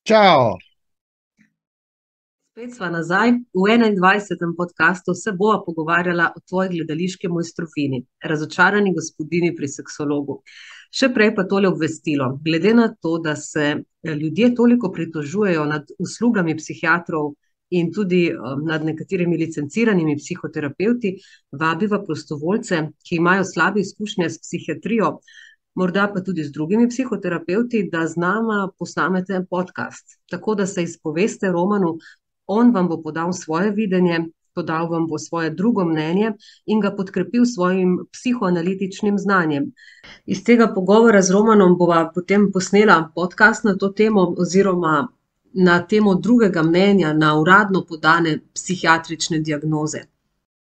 Čau! Spet sva nazaj. V 21. podkastu se bova pogovarjala o tvoji gledališki mojstrovini, razočarani gospodinji pri seksologu. Še prej pa tole obvestilo. Glede na to, da se ljudje toliko pritožujejo nad uslugami psihiatrov in tudi nad nekaterimi licenciranimi psihoterapevti, vabiva prostovoljce, ki imajo slabe izkušnje s psihiatrijo, morda pa tudi z drugimi psihoterapevti, da z nama posnamete podcast, tako da se izpoveste Romanu. On vam bo podal svoje videnje, podal vam bo svoje drugo mnenje in ga podkrepil s svojim psihoanalitičnim znanjem. Iz tega pogovora z Romanom bova potem posnela podcast na to temo oziroma na temo drugega mnenja na uradno podane psihiatrične diagnoze.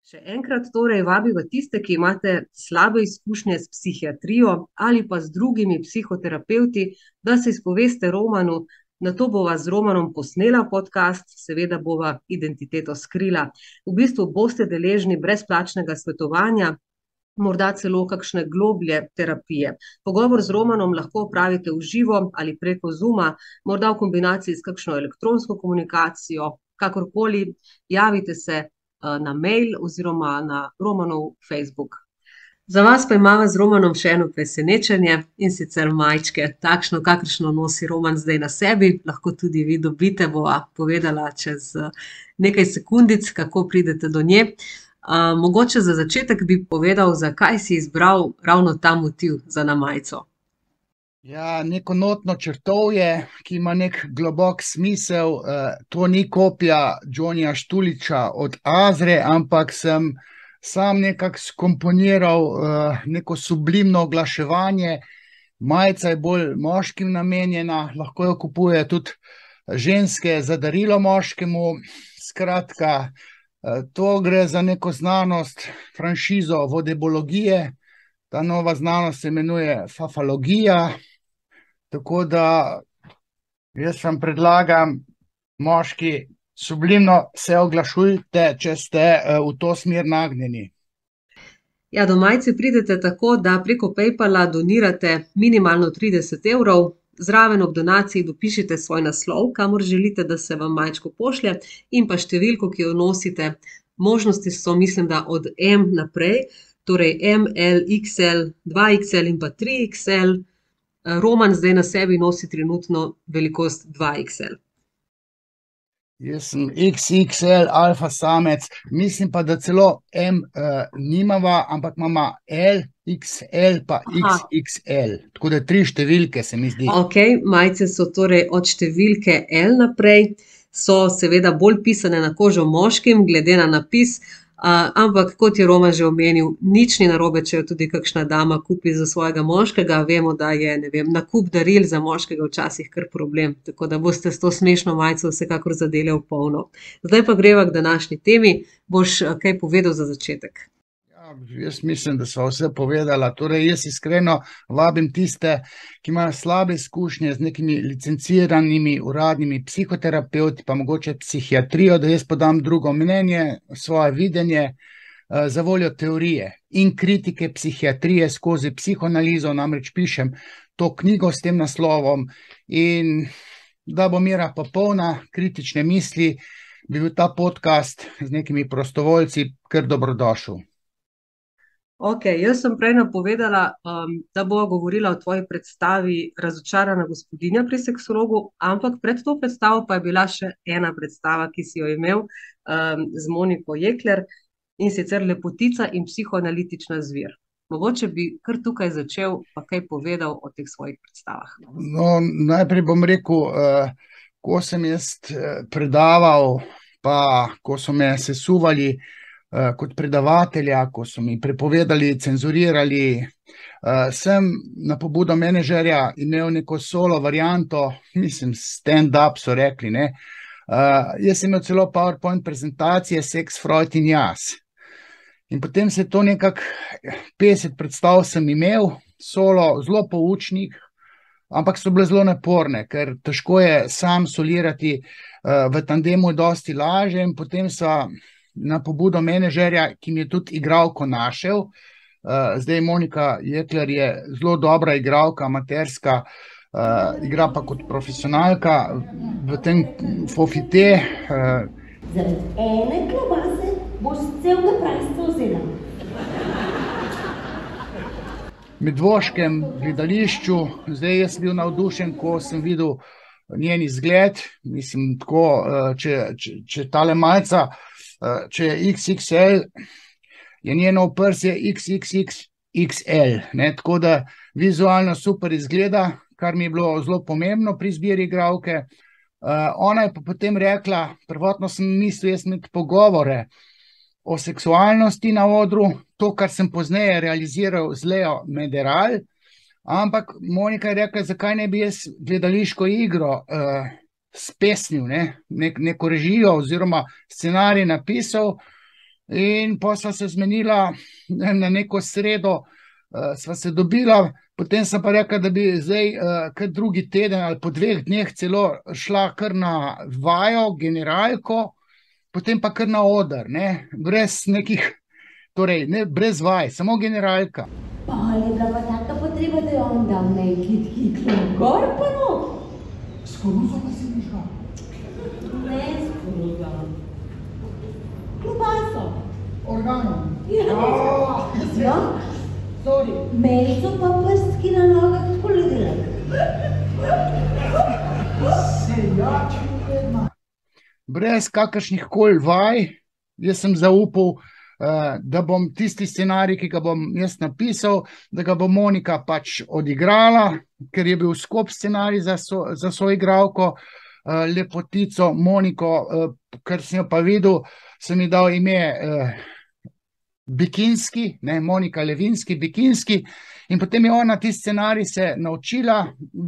Še enkrat torej vabiva tiste, ki imate slabe izkušnje s psihiatrijo ali pa z drugimi psihoterapevti, da se izpoveste Romanu. Nato bova z Romanom posnela podcast, seveda bova identiteto skrila. V bistvu boste deležni brezplačnega svetovanja, morda celo kakšne globlje terapije. Pogovor z Romanom lahko opravite v živo ali preko Zooma, morda v kombinaciji s kakšno elektronsko komunikacijo, kakorkoli, javite se na mail oziroma na Romanov Facebook. Za vas pa imamo z Romanom še eno presenečenje, in sicer majčke, takšno, kakršno nosi Roman zdaj na sebi, lahko tudi vi dobite, bova povedala čez nekaj sekundic, kako pridete do nje. Mogoče za začetek bi povedal, zakaj si izbral ravno ta motiv za na majico. Ja, neko notno črtovje, ki ima nek globok smisel. To ni kopija Johnnyja Štulića od Azre, ampak sem sam nekako skomponiral neko sublimno oglaševanje. Majica je bolj moškim namenjena, lahko jo kupuje tudi ženske za darilo moškemu. Skratka, to gre za neko znanost, franšizo vodebologije. Ta nova znanost se imenuje fafalogija. Tako da jaz vam predlagam, moški, sublimno se oglašujte, če ste v to smer nagnjeni. Ja, do majice pridete tako, da preko PayPala donirate minimalno 30 €, zraven ob donaciji dopišite svoj naslov, kamor želite, da se vam majčko pošlje, in pa številko, ki jo nosite. Možnosti so, mislim, da od M naprej, torej M, L, XL, 2XL in pa 3XL. Roman zdaj na sebi nosi trenutno velikost 2XL. Jaz sem XXL alfa samec, mislim pa, da celo M nimava, ampak imamo L, XL pa XXL. Tako da 3 številke se mi zdi. Ok, majice so torej od številke L naprej, so seveda bolj pisane na kožo moškim, glede na napis, ampak kot je Roman že omenil, nič ni narobe, če jo tudi kakšna dama kupi za svojega moškega. Vemo, da je, ne vem, nakup daril za moškega včasih kar problem, tako da boste s to smešno majico vsekakor zadeli v polno. Zdaj pa greva k današnji temi. Boš kaj povedal za začetek? Jaz mislim, da so vse povedala. Torej, jaz iskreno vabim tiste, ki imajo slabe izkušnje z nekimi licenciranimi uradnimi psihoterapevti, pa mogoče psihiatrijo, da jaz podam drugo mnenje, svoje videnje, za voljo teorije in kritike psihiatrije skozi psihoanalizo. Namreč pišem to knjigo s tem naslovom, in da bo mera popolna, kritične misli, bi bil ta podcast z nekimi prostovoljci kar dobrodošel. Ok, jaz sem prej napovedala, da bova govorila o tvoji predstavi Razočarana gospodinja pri seksologu, ampak pred to predstavo pa je bila še ena predstava, ki si jo imel z Moniko Jekler, in sicer Lepotica in psihoanalitična zver. Mogoče bi kar tukaj začel, pa kaj povedal o teh svojih predstavah. No, najprej bom rekel, ko sem jaz predaval, pa ko so me sesuvali kot predavatelja, ko so mi prepovedali, cenzurirali, sem na pobudo menedžerja imel neko solo varianto, mislim, stand-up so rekli, ne. Jaz sem imel celo PowerPoint prezentacije, Seks, Freud in jaz. In potem se to nekako 50 predstav sem imel, solo, zelo poučnih, ampak so bile zelo naporne, ker težko je sam solirati, v tandemu je dosti lažje, in potem so na pobudo menedžerja, ki mi je tudi igralko našel. Zdaj Monika Jekler je zelo dobra igralka, amaterska, igra pa kot profesionalka v tem Fofite. Zaradi ene klobase boš celega prajstva vzela. Medvoškem gledališču. Zdaj jaz sem bil navdušen, ko sem videl njen izgled. Mislim, tako, če tale malca, če je XXL, je njeno oprsje XXXXL, ne? Tako da vizualno super izgleda, kar mi je bilo zelo pomembno pri izbiri igralke. Ona je pa potem rekla, prvotno sem mislil, jaz imeti pogovore o seksualnosti na odru, to, kar sem pozneje realiziral z Leo Mederal, ampak Monika je rekla, zakaj ne bi jaz gledališko igro spesnil, neko režijo oziroma scenarij napisal, in pa sva se zmenila na neko sredo, sva se dobila, potem sem pa rekla, da bi zdaj kar drugi teden ali po 2 dneh celo šla kar na vajo, generalko, potem pa kar na oder, ne, brez nekih, torej ne brez vaj, samo generalka. Pa je bila pa taka potreba, da je on dal nekaj hitlo gor pa no? S koruzo pa si mišla? Ne s koruzo. Klobaso. Organom. Ja. Sorry. Meni so pa prstki na nogah tako ledelek. Seljačni vedno. Brez kakršnih koli vaj, jaz sem zaupal, da bom tisti scenarij, ki ga bom jaz napisal, da ga bo Monika pač odigrala, ker je bil skop scenarij za soigralko, lepotico Moniko, ker sem jo pa videl, sem ji dal ime Bikinski, ne, Monika Levinski, Bikinski, in potem je ona ti scenarij se naučila,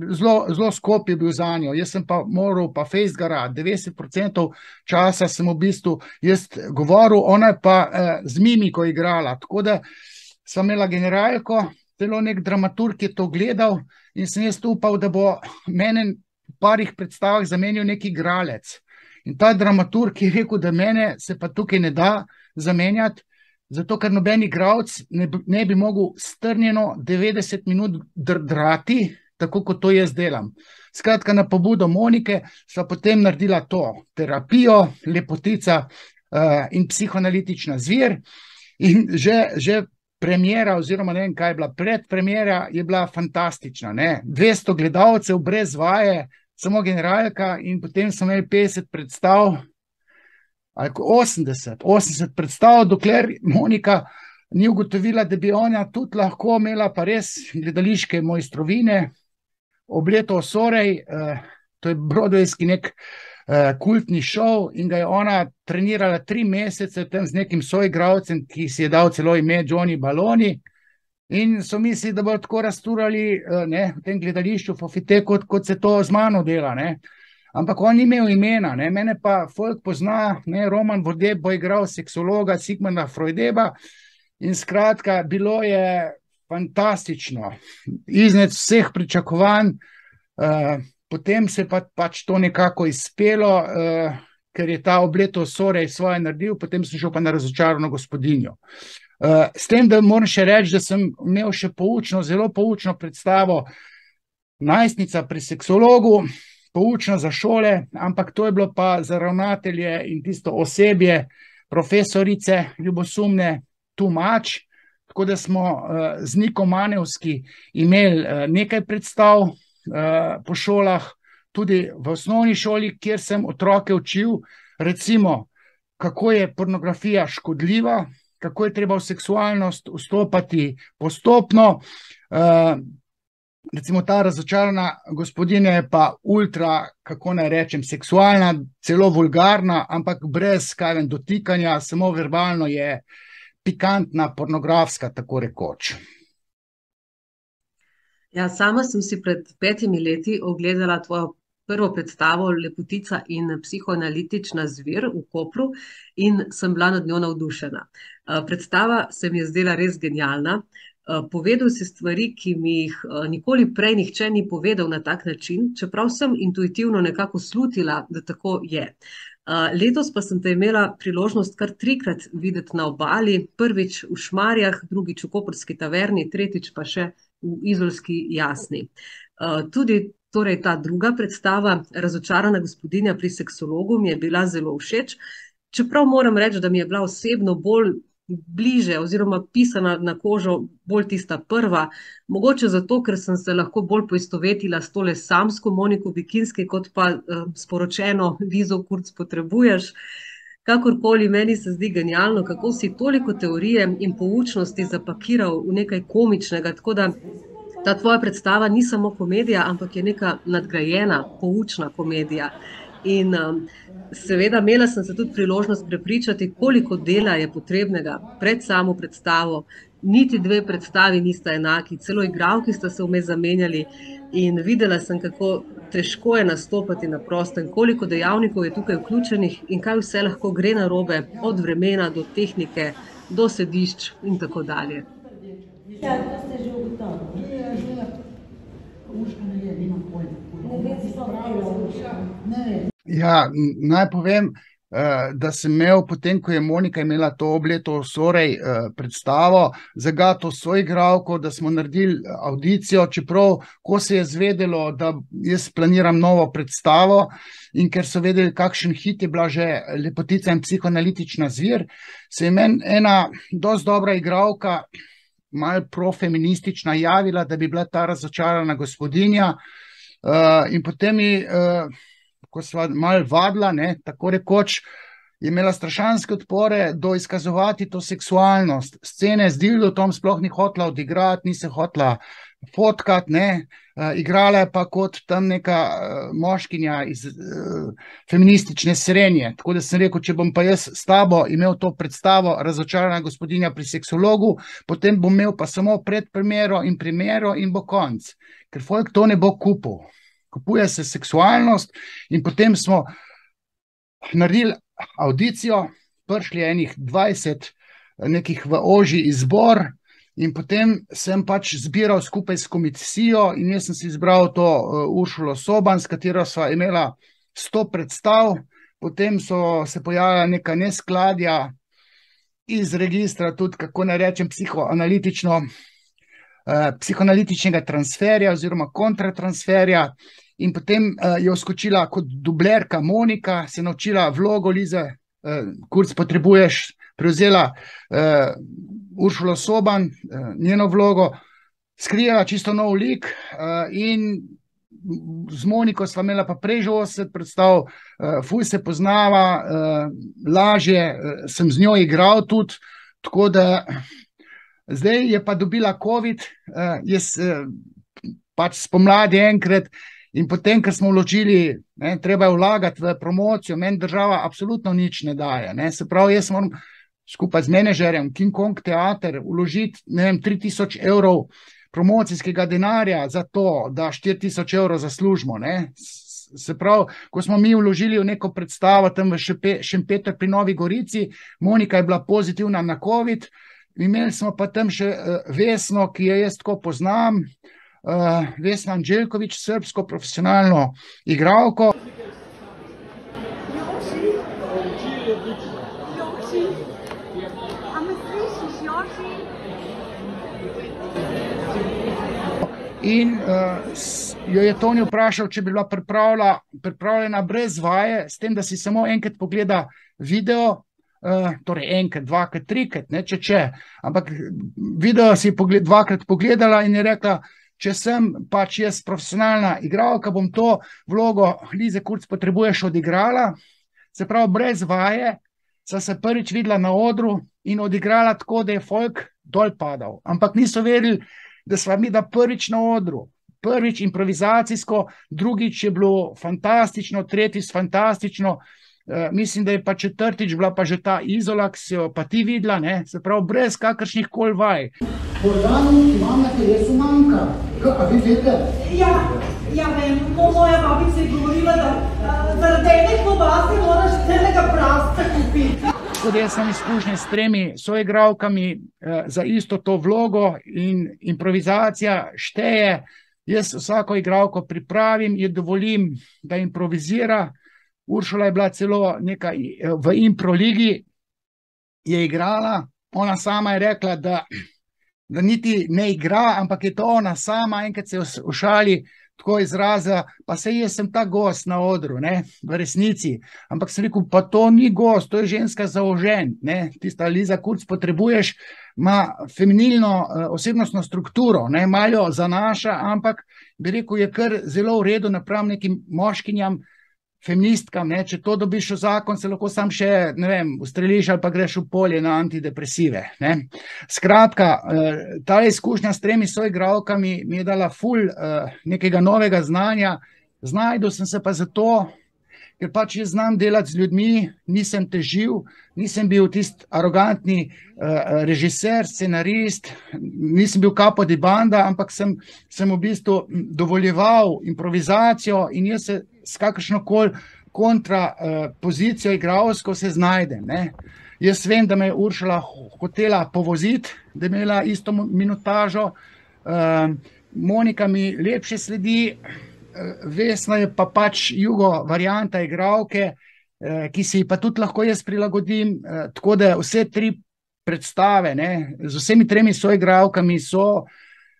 zelo skop je bil za njo, jaz sem pa moral pa fejst garati, 90% časa sem v bistvu jaz govoril, ona je pa z mimiko igrala, tako da sva imela generalko, celo nek dramaturg je to gledal in sem jaz upal, da bo mene v parih predstavah zamenil neki igralec. In ta dramaturg je rekel, da mene se pa tukaj ne da zamenjati, zato ker noben igralec ne bi mogel strnjeno 90 minut drdrati, tako kot to jaz delam. Skratka, na pobudo Monike sva potem naredila to terapijo, lepotica in psihoanalitična zvir, in že premiera, oziroma ne vem, kaj je bila predpremiera, je bila fantastična, ne? 200 gledalcev brez vaje, samo generalka, in potem smo imeli 50 predstav, ali 80 predstav, dokler Monika ni ugotovila, da bi ona tudi lahko imela pa res gledališke mojstrovine. Obleto Osorej, to je broadwayski nek kultni šov, in ga je ona trenirala 3 mesece tam z nekim soigralcem, ki si je dal celo ime Johnny Baloni, in so mislili, da bo tako rasturali v tem gledališču Fofite, kot se to z mano dela, ne. Ampak on ni imel imena, ne, mene pa folk pozna, ne, Roman Vodeb bo igral seksologa Sigmunda Freudeba, in skratka, bilo je fantastično, iznad vseh pričakovanj, potem se pač to nekako izpelo, ker je ta Obleto Osorej svoje naredil, potem sem šel pa na Razočarano gospodinjo. S tem, da moram še reči, da sem imel še zelo poučno predstavo Najstnica pri seksologu, poučno za šole, ampak to je bilo pa za ravnatelje in tisto osebje, profesorice ljubosumne, too much, tako da smo z Niko Manevski imeli nekaj predstav po šolah, tudi v osnovni šoli, kjer sem otroke učil, recimo, kako je pornografija škodljiva, kako je treba v seksualnost vstopati postopno. Recimo ta Razočarana gospodinja je pa ultra, kako naj rečem, seksualna, celo vulgarna, ampak brez dotikanja, samo verbalno je pikantna, pornografska, tako rekoč. Ja, sama sem si pred 5 leti ogledala tvojo prvo predstavo Lepotica in psihoanalitična zvir v Kopru in sem bila nad njo navdušena. Predstava se mi je zdela res genialna. Povedal si stvari, ki mi jih nikoli prej nihče ni povedal na tak način, čeprav sem intuitivno nekako slutila, da tako je. Letos pa sem te imela priložnost kar 3-krat videti na obali, prvič v Šmarjah, drugič v Koprski taverni, tretjič pa še v izolski Jasni. Tudi torej ta druga predstava, Razočarana gospodinja pri seksologu, mi je bila zelo všeč. Čeprav moram reči, da mi je bila osebno bolj bliže oziroma pisana na kožo bolj tista prva, mogoče zato, ker sem se lahko bolj poistovetila s tole samsko Moniko Bikinski, kot pa sporočeno Lizo Kurz potrebuješ. Kakorkoli, meni se zdi genialno, kako si toliko teorije in poučnosti zapakiral v nekaj komičnega, tako da ta tvoja predstava ni samo komedija, ampak je neka nadgrajena, poučna komedija. In seveda imela sem se tudi priložnost prepričati, koliko dela je potrebnega pred samo predstavo. Niti dve predstavi nista enaki, celo igralki sta se vmes zamenjali in videla sem, kako težko je nastopati na prostem, koliko dejavnikov je tukaj vključenih in kaj vse lahko gre narobe, od vremena do tehnike, do sedišč in tako dalje. Ja, to ste že ugotovili. Ne vem, sploh delo Urška. Ja, naj povem, da sem imel potem, ko je Monika imela to obleto Sorej predstavo, zagato soigralko, da smo naredili avdicijo, čeprav ko se je zvedelo, da jaz planiram novo predstavo in ker so vedeli, kakšen hit je bila že Lepotica in psihoanalitična zvir, se je meni ena dosti dobra igralka, malo profeministična, javila, da bi bila ta Razočarana gospodinja, in potem mi ko sva malo vadila, tako rekoč, je imela strašanske odpore do izkazovati to seksualnost. Scene z dildotom sploh ni hotela odigrati, ni se hotela fotkati, igrala je pa kot tam neka moškinja iz feministične srenje. Tako da sem rekel, če bom pa jaz s tabo imel to predstavo Razočarana gospodinja pri seksologu, potem bom imel pa samo predpremiero in bo konc. Ker folk to ne bo kupil. Kupuje se seksualnost in potem smo naredili avdicijo, prišli enih 20 nekih v ožji izbor in potem sem pač zbiral skupaj s komisijo in jaz sem si izbral to Uršulo Soban, s katero sva imela 100 predstav, potem so se pojavila neka neskladja iz registra, tudi kako ne rečem psihoanalitičnega transferja oziroma kontratransferja in potem je vskočila kot dublerka Monika, se naučila vlogo Lize Kurz potrebuješ, prevzela Uršulo Soban, njeno vlogo, skrijela čisto nov lik in z Moniko sva imela pa prej že 80 predstav, ful se poznava, lažje sem z njo igral tudi, tako da zdaj je pa dobila COVID, jaz pač spomladi enkrat in potem, ker smo vložili, treba je vlagati v promocijo, meni država absolutno nič ne daje. Se pravi, jaz moram skupaj z menedžerjem King Kong teater vložiti, 3000 evrov promocijskega denarja za to, da 4000 evrov zaslužimo. Se pravi, ko smo mi vložili v neko predstavo tam v Šempeter pri Novi Gorici, Monika je bila pozitivna na COVID, imeli smo pa tam še Vesno, ki jo jaz tako poznam, Vesna Anđelković, srbsko profesionalno igralko. In jo je Toni vprašal, če bi bila pripravljena brez vaje, s tem, da si samo enkrat pogleda video, torej enkrat, dvakrat, trikrat, če. Ampak video si dvakrat pogledala in je rekla, če sem pač jaz profesionalna igralka, bom to vlogo Lize Kurz potrebuješ odigrala. Se pravi, brez vaje, sva se prvič videla na odru in odigrala tako, da je folk dol padal. Ampak niso vedeli, da sva mi da prvič na odru. Prvič improvizacijsko, drugič je bilo fantastično, tretjič fantastično. Mislim, da je pa četrtič bila pa že ta Izola, ki si jo pa ti videla, se pravi, brez kakršnih koli vaj. Organov, ki vam na telesu manjka. A vi veste? Ja vem, moja babica je govorila, da zaradi ene klobase moraš celega prasca kupiti. Tako da jaz sem izkušnje s 3 soigralkami za isto to vlogo in improvizacija šteje. Jaz vsako igralko pripravim, ji dovolim, da improvizira. Uršula je bila celo nekaj v impro ligi, je igrala, ona sama je rekla, da niti ne igra, ampak je to ona sama, enkrat se v šali tako izrazila, pa saj jaz sem ta gost na odru, ne, v resnici. Ampak sem rekel, pa to ni gost, to je ženska za ožen, ne, tista Liza Kurz potrebuješ, ima feminilno osebnostno strukturo, ne, malo zanaša, ampak bi rekel, je kar zelo v redu napram nekim moškinjam, feministkam, ne, če to dobiš v zakon, se lahko sam še, ne vem, ustreliš ali pa greš v polje na antidepresive, ne. Skratka, ta izkušnja s 3 soigralkami mi je dala ful nekega novega znanja, znajdel sem se pa zato, ker pač jaz znam delati z ljudmi, nisem težil, nisem bil tisti arogantni režiser, scenarist, nisem bil capo di banda, ampak sem v bistvu dovoljeval improvizacijo in jaz se s kakršnokoli kontra pozicijo igralsko se znajdem, ne. Jaz vem, da me je Uršula hotela povoziti, da je imela isto minutažo, Monika mi lepše sledi, Vesna je pa pač jugo varianta igralke, ki si pa tudi lahko jaz prilagodim, tako da vse 3 predstave, ne, z vsemi 3 soigralkami so,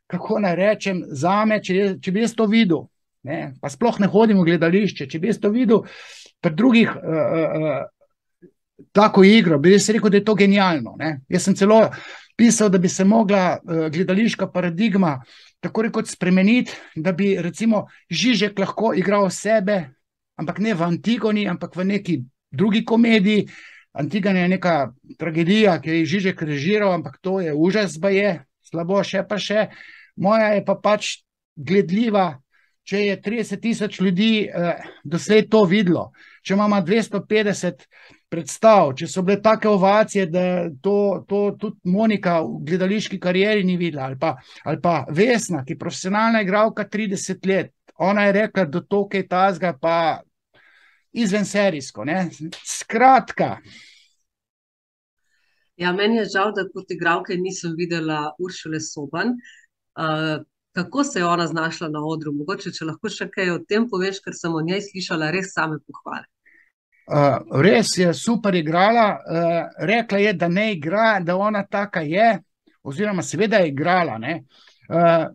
kako naj rečem, zame, če bi jaz to videl, ne, pa sploh ne hodim v gledališče, če bi jaz to videl pri drugih tako igro, bi jaz rekel, da je to genialno, ne. Jaz sem celo pisal, da bi se mogla gledališka paradigma tako rekoč spremeniti, da bi recimo Žižek lahko igral sebe, ampak ne v Antigoni, ampak v neki drugi komediji. Antigona je neka tragedija, ki je Žižek režiral, ampak to je užas baje, slabo še pa še. Moja je pa pač gledljiva, če je 30 000 ljudi doslej to videlo, če imamo 250 predstav, če so bile take ovacije, da to tudi Monika v gledališki karieri ni videla, ali pa Vesna, ki je profesionalna igralka 30 let, ona je rekla, da to kaj tazga, pa izvenserijsko, ne. Skratka. Ja, meni je žal, da kot igralke nisem videla Uršule Soban. Kako se je ona znašla na odru? Mogoče, če lahko še kaj o tem poveš, ker sem o njej slišala res same pohvale. Res je super igrala, rekla je, da ne igra, da ona taka je, oziroma seveda je igrala, ne.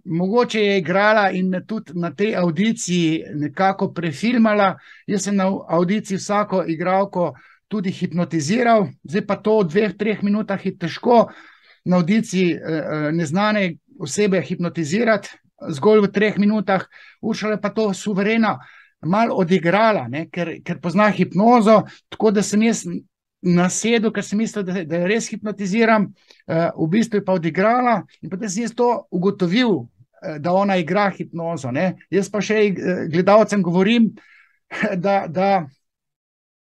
Mogoče je igrala in me tudi na tej audiciji nekako prefilmala. Jaz sem na audiciji vsako igralko tudi hipnotiziral, zdaj pa to v 2-3 minutah je težko na audiciji neznane osebe hipnotizirati, zgolj v 3 minutah. Uršula je pa to suvereno malo odigrala, ne, ker pozna hipnozo, tako da sem jaz nasedel, ker sem mislil, da jo res hipnotiziram, v bistvu je pa odigrala in potem sem jaz to ugotovil, da ona igra hipnozo, ne. Jaz pa še gledalcem govorim, da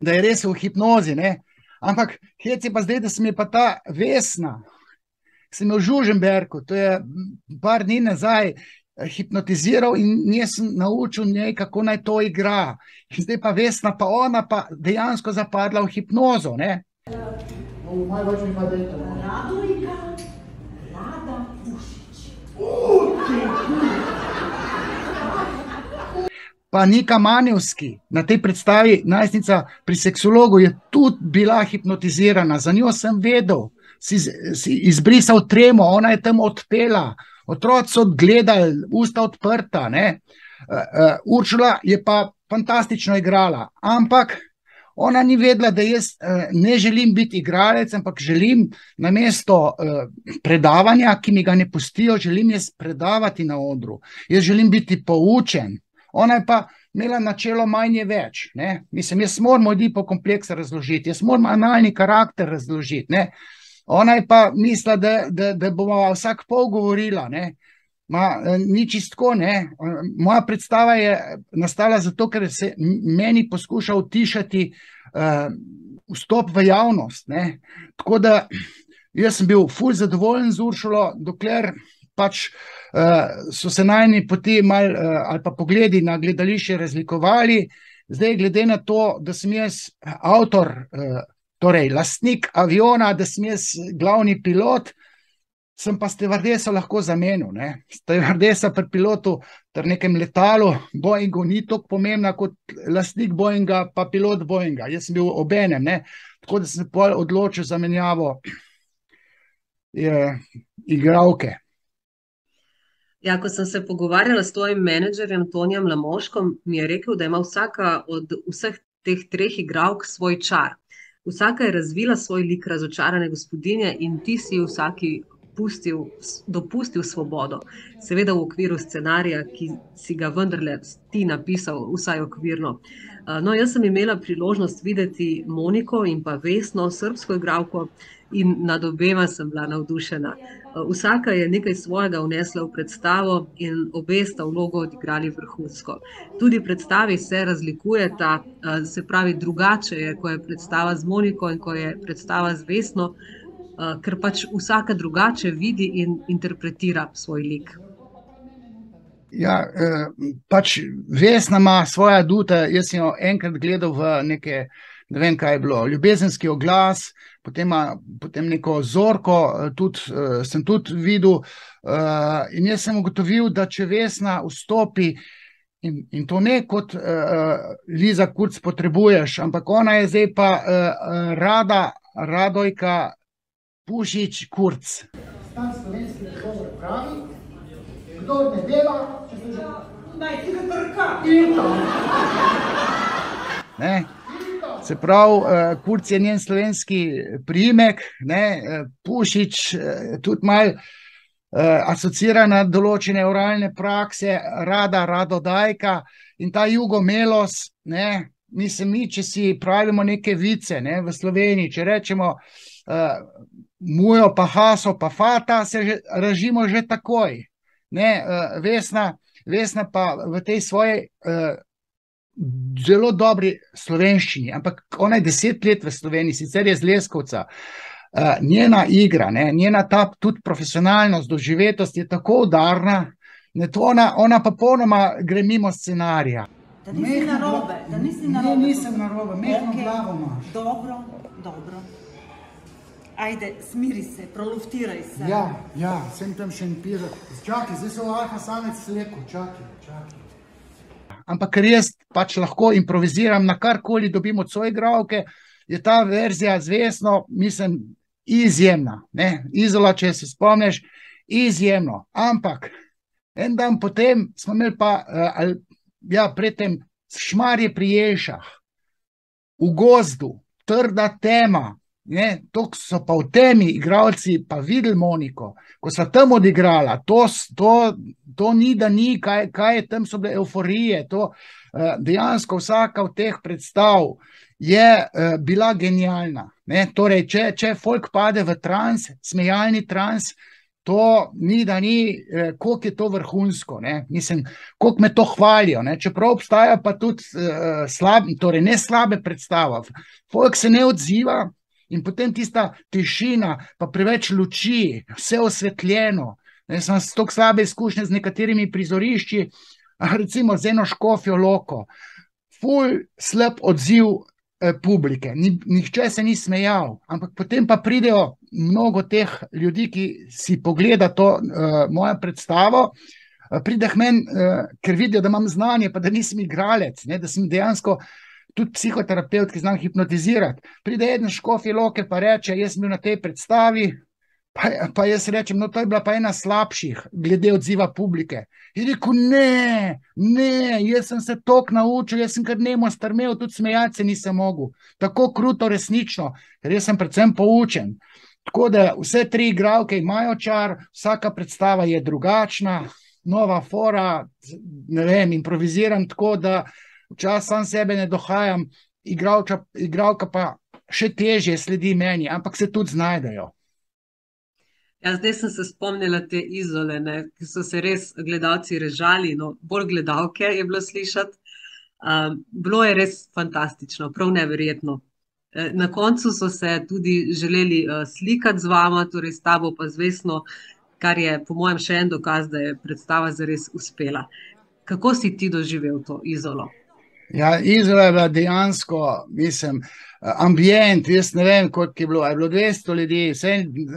je res v hipnozi, ne. Ampak hec je pa zdaj, da sem je pa ta Vesna, ki sem jo v Žužemberku, to je par dni nazaj, hipnotiziral in jaz sem naučil njej, kako naj to igra. In zdaj pa Vesna, pa ona pa dejansko zapadla v hipnozo, ne. Radojka, Rada Pušič. Pa Nika Manevski, na tej predstavi Najstnica pri seksologu, je tudi bila hipnotizirana, za njo sem vedel, si izbrisal tremo, ona je tam odpela, otroci so gledali, usta odprta, ne. Uršula je pa fantastično igrala, ampak ona ni vedela, da jaz ne želim biti igralec, ampak želim namesto predavanja, ki mi ga ne pustijo, želim jaz predavati na odru. Jaz želim biti poučen. Ona je pa imela načelo manj je več, ne. Mislim, jaz moram Oedipo kompleks razložiti, jaz moram analni karakter razložiti, ne. Ona je pa mislila, da bomo vsak pol govorila, ne. Ni čistko, ne. Moja predstava je nastala zato, ker se meni poskuša utišati vstop v javnost, ne. Tako da jaz sem bil ful zadovoljen z Uršulo, dokler pač so se najini poti malo ali pa pogledi na gledališče razlikovali. Zdaj, glede na to, da sem jaz avtor, torej lastnik aviona, da sem jaz glavni pilot, sem pa stevardeso lahko zamenil, ne. Stevardesa pri pilotu ter nekem letalu Boeingu ni toliko pomembna kot lastnik Boeinga pa pilot Boeinga. Jaz sem bil obenem, ne. Tako da sem se pol odločil za menjavo igralke. Ja, ko sem se pogovarjala s tvojim menedžerjem Tonijem Lamoškom, mi je rekel, da ima vsaka od vseh teh treh igralk svoj čar. Vsaka je razvila svoj lik razočarane gospodinje in ti si vsaki dopustil svobodo. Seveda v okviru scenarija, ki si ga vendarle ti napisal, vsaj okvirno. No, jaz sem imela priložnost videti Moniko in pa Vesno, srbsko igralko, in nad obema sem bila navdušena. Vsaka je nekaj svojega vnesla v predstavo in obe sta vlogo odigrali vrhunsko. Tudi predstavi se razlikujeta, se pravi drugače je, ko je predstava z Moniko in ko je predstava z Vesno, ker pač vsaka drugače vidi in interpretira svoj lik. Ja, pač Vesna ima svoja aduta, jaz sem jo enkrat gledal v neke, ne vem kaj je bilo, Ljubezenski oglas, potem neko Zorko, sem tudi videl, in jaz sem ugotovil, da če Vesna vstopi, in to ne kot Liza Kurz potrebuješ, ampak ona je zdaj pa Radojka Pušič Kurz. Stan slovenski govor pravi, kdor ne dela, če se že... Naj ti ga trka. Ne? Se pravi, Kurz je njen slovenski priimek, ne? Pušič tudi malo asocira na določene oralne prakse, Radodajka in ta jugomelos, ne? Mislim, mi, če si pravimo neke vice, ne? V Sloveniji, če rečemo mujo pa haso pa fata, se ražimo že takoj. Ne, Vesna pa v tej svojej zelo dobri slovenščini, ampak ona je 10 let v Sloveniji, sicer je z Leskovca. Njena igra, ne, njena ta tudi profesionalnost, doživetost je tako udarna, ona pa popolnoma gre mimo scenarija. Da nisi narobe, Ne, nisem narobe, mehno glavo imaš. Dobro. Ajde, smiri se, proluftiraj se. Ja, sem tam še en pir. Čakaj, zdaj se v alfa samec sleku, čakaj. Ampak ker jaz pač lahko improviziram na karkoli dobim od svoje igralke, je ta verzija z Vesno, mislim, izjemna. Ne? Izola, če se spomniš, izjemno. Ampak en dan potem smo imeli pa, predtem Šmarje pri Jelšah, v gozdu, trda tema. Ne, to so pa v temi igralci pa videli Moniko, ko so tam odigrala, to ni da ni, kaj je tam, so bile euforije, dejansko vsaka od teh predstav je bila genialna. Ne, torej, če folk pade v trans, smejalni trans, to ni da ni, koliko je to vrhunsko, ne, mislim, koliko me to hvalijo, ne, čeprav obstaja pa tudi torej ne slabe predstave, folk se ne odziva. In potem tista tišina, pa preveč luči, vse osvetljeno. Jaz sem toliko slabe izkušnje z nekaterimi prizorišči, recimo z eno Škofjo Loko. Ful slab odziv publike, nihče se ni smejal, ampak potem pa pridejo mnogo teh ljudi, ki si pogleda to mojo predstavo, pride k meni, ker vidijo, da imam znanje, pa da nisem igralec, ne, da sem dejansko tudi psihoterapeut, ki znam hipnotizirati. Pride eden Škofje Loke pa reče, jaz sem bil na tej predstavi, pa jaz rečem, no to je bila pa ena slabših, glede odziva publike. In rekel, ne, jaz sem se toliko naučil, jaz sem kar nemo strmel, tudi smejati se nisem mogel. Tako kruto resnično, ker jaz sem predvsem poučen. Tako da vse tri igralke imajo čar, vsaka predstava je drugačna, nova fora, ne vem, improviziram tako, da včasih sam sebe ne dohajam, igralka pa še težje sledi meni, ampak se tudi znajdejo. Ja, zdaj sem se spomnila te Izole, ne, ki so se res gledalci režali, no, bolj gledalke je bilo slišati. Bilo je res fantastično, prav neverjetno. Na koncu so se tudi želeli slikati z vama, torej s tabo pa z Vesno, kar je po mojem še en dokaz, da je predstava zares uspela. Kako si ti doživel to Izolo? Ja, Izola je bila dejansko, mislim, ambient, jaz ne vem, koliko je bilo 200 ljudi,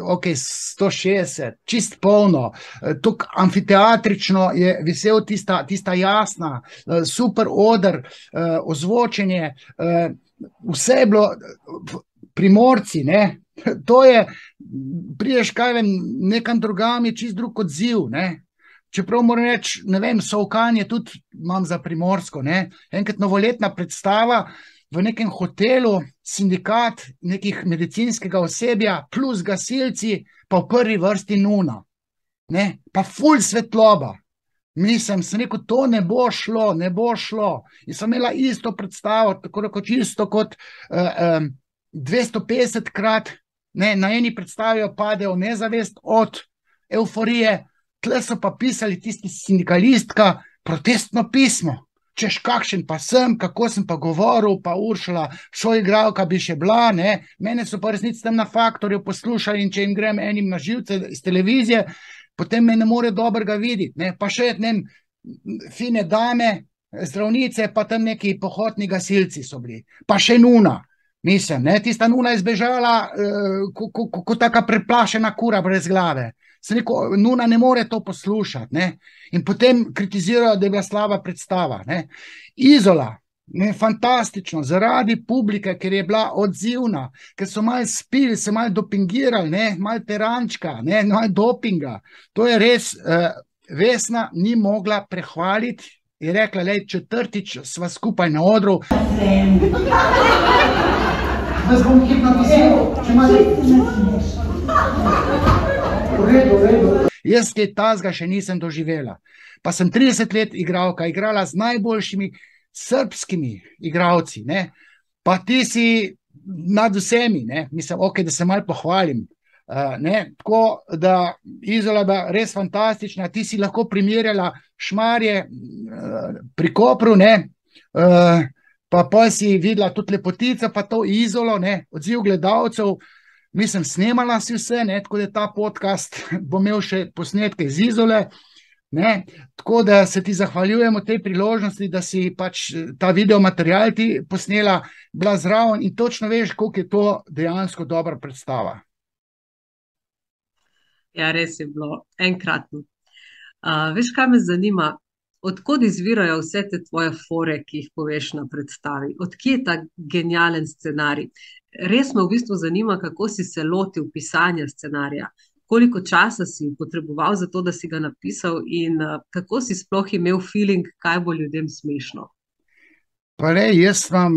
ok, 160, čist polno, tako amfiteatrično je visel tista jasna, super oder, ozvočenje, vse je bilo Primorci, ne, to je, prideš kaj vem, nekam drugam je čist drug odziv, ne. čeprav moram reči, ne vem, Solkanje tudi imam za Primorsko, ne, enkrat novoletna predstava v nekem hotelu, sindikat nekih medicinskega osebja, plus gasilci, pa v prvi vrsti nuna, ne, pa ful svetloba. Mislim, sem rekel, to ne bo šlo, ne bo šlo. In sem imela isto predstavo, tako rekoč isto kot 250 krat, ne, na eni predstavi pade v nezavest od evforije, tle so pa pisali tisti sindikalistka protestno pismo. Češ kakšen pa sem, kako sem pa govoril, pa Uršula, soigralka bi še bila, ne. Mene so pa resnici tam na Faktorju poslušali in če jim grem enim na živce iz televizije, potem me ne more dobrega videti, ne, pa še fine dame, zdravnice, pa tam neki pohotni gasilci so bili, pa še nuna, mislim, ne, tista nuna je zbežala, kot taka preplašena kura brez glave. Sem rekel, nuna ne more to poslušati, ne, in potem kritizirajo, da je bila slaba predstava, ne. Izola, ne, fantastično, zaradi publike, ker je bila odzivna, ker so malo spili, se malo dopingirali, ne, malo terančka, ne, malo dopinga. To je res, Vesna ni mogla prehvaliti, je rekla, lej, četrtič sva skupaj na odru. Da bom hipnotiziral, če Jaz kaj tazga še nisem doživela. Pa sem 30 let igralka, igrala z najboljšimi srbskimi igralci, ne, pa ti si nad vsemi, ne, mislim, ok, da se malo pohvalim, ne, tako da Izola je bila res fantastična, ti si lahko primerjala Šmarje pri Kopru, ne, pa pol si videla tudi Lepotica, pa to Izolo, ne, odziv gledalcev, mislim, snemala si vse, ne, tako da ta podcast bo imel še posnetke iz Izole, ne, tako da se ti zahvaljujemo tej priložnosti, da si pač ta videomaterial ti posnela, bila zraven in točno veš, koliko je to dejansko dobra predstava. Ja, res je bilo enkratno. Veš, kaj me zanima, od kod izvirajo vse te tvoje fore, ki jih poveš na predstavi? Od kje je ta genialen scenarij? Res me v bistvu zanima, kako si se lotil pisanja scenarija. Koliko časa si potreboval za to, da si ga napisal in kako si sploh imel feeling, kaj bo ljudem smešno? Pa rej, jaz imam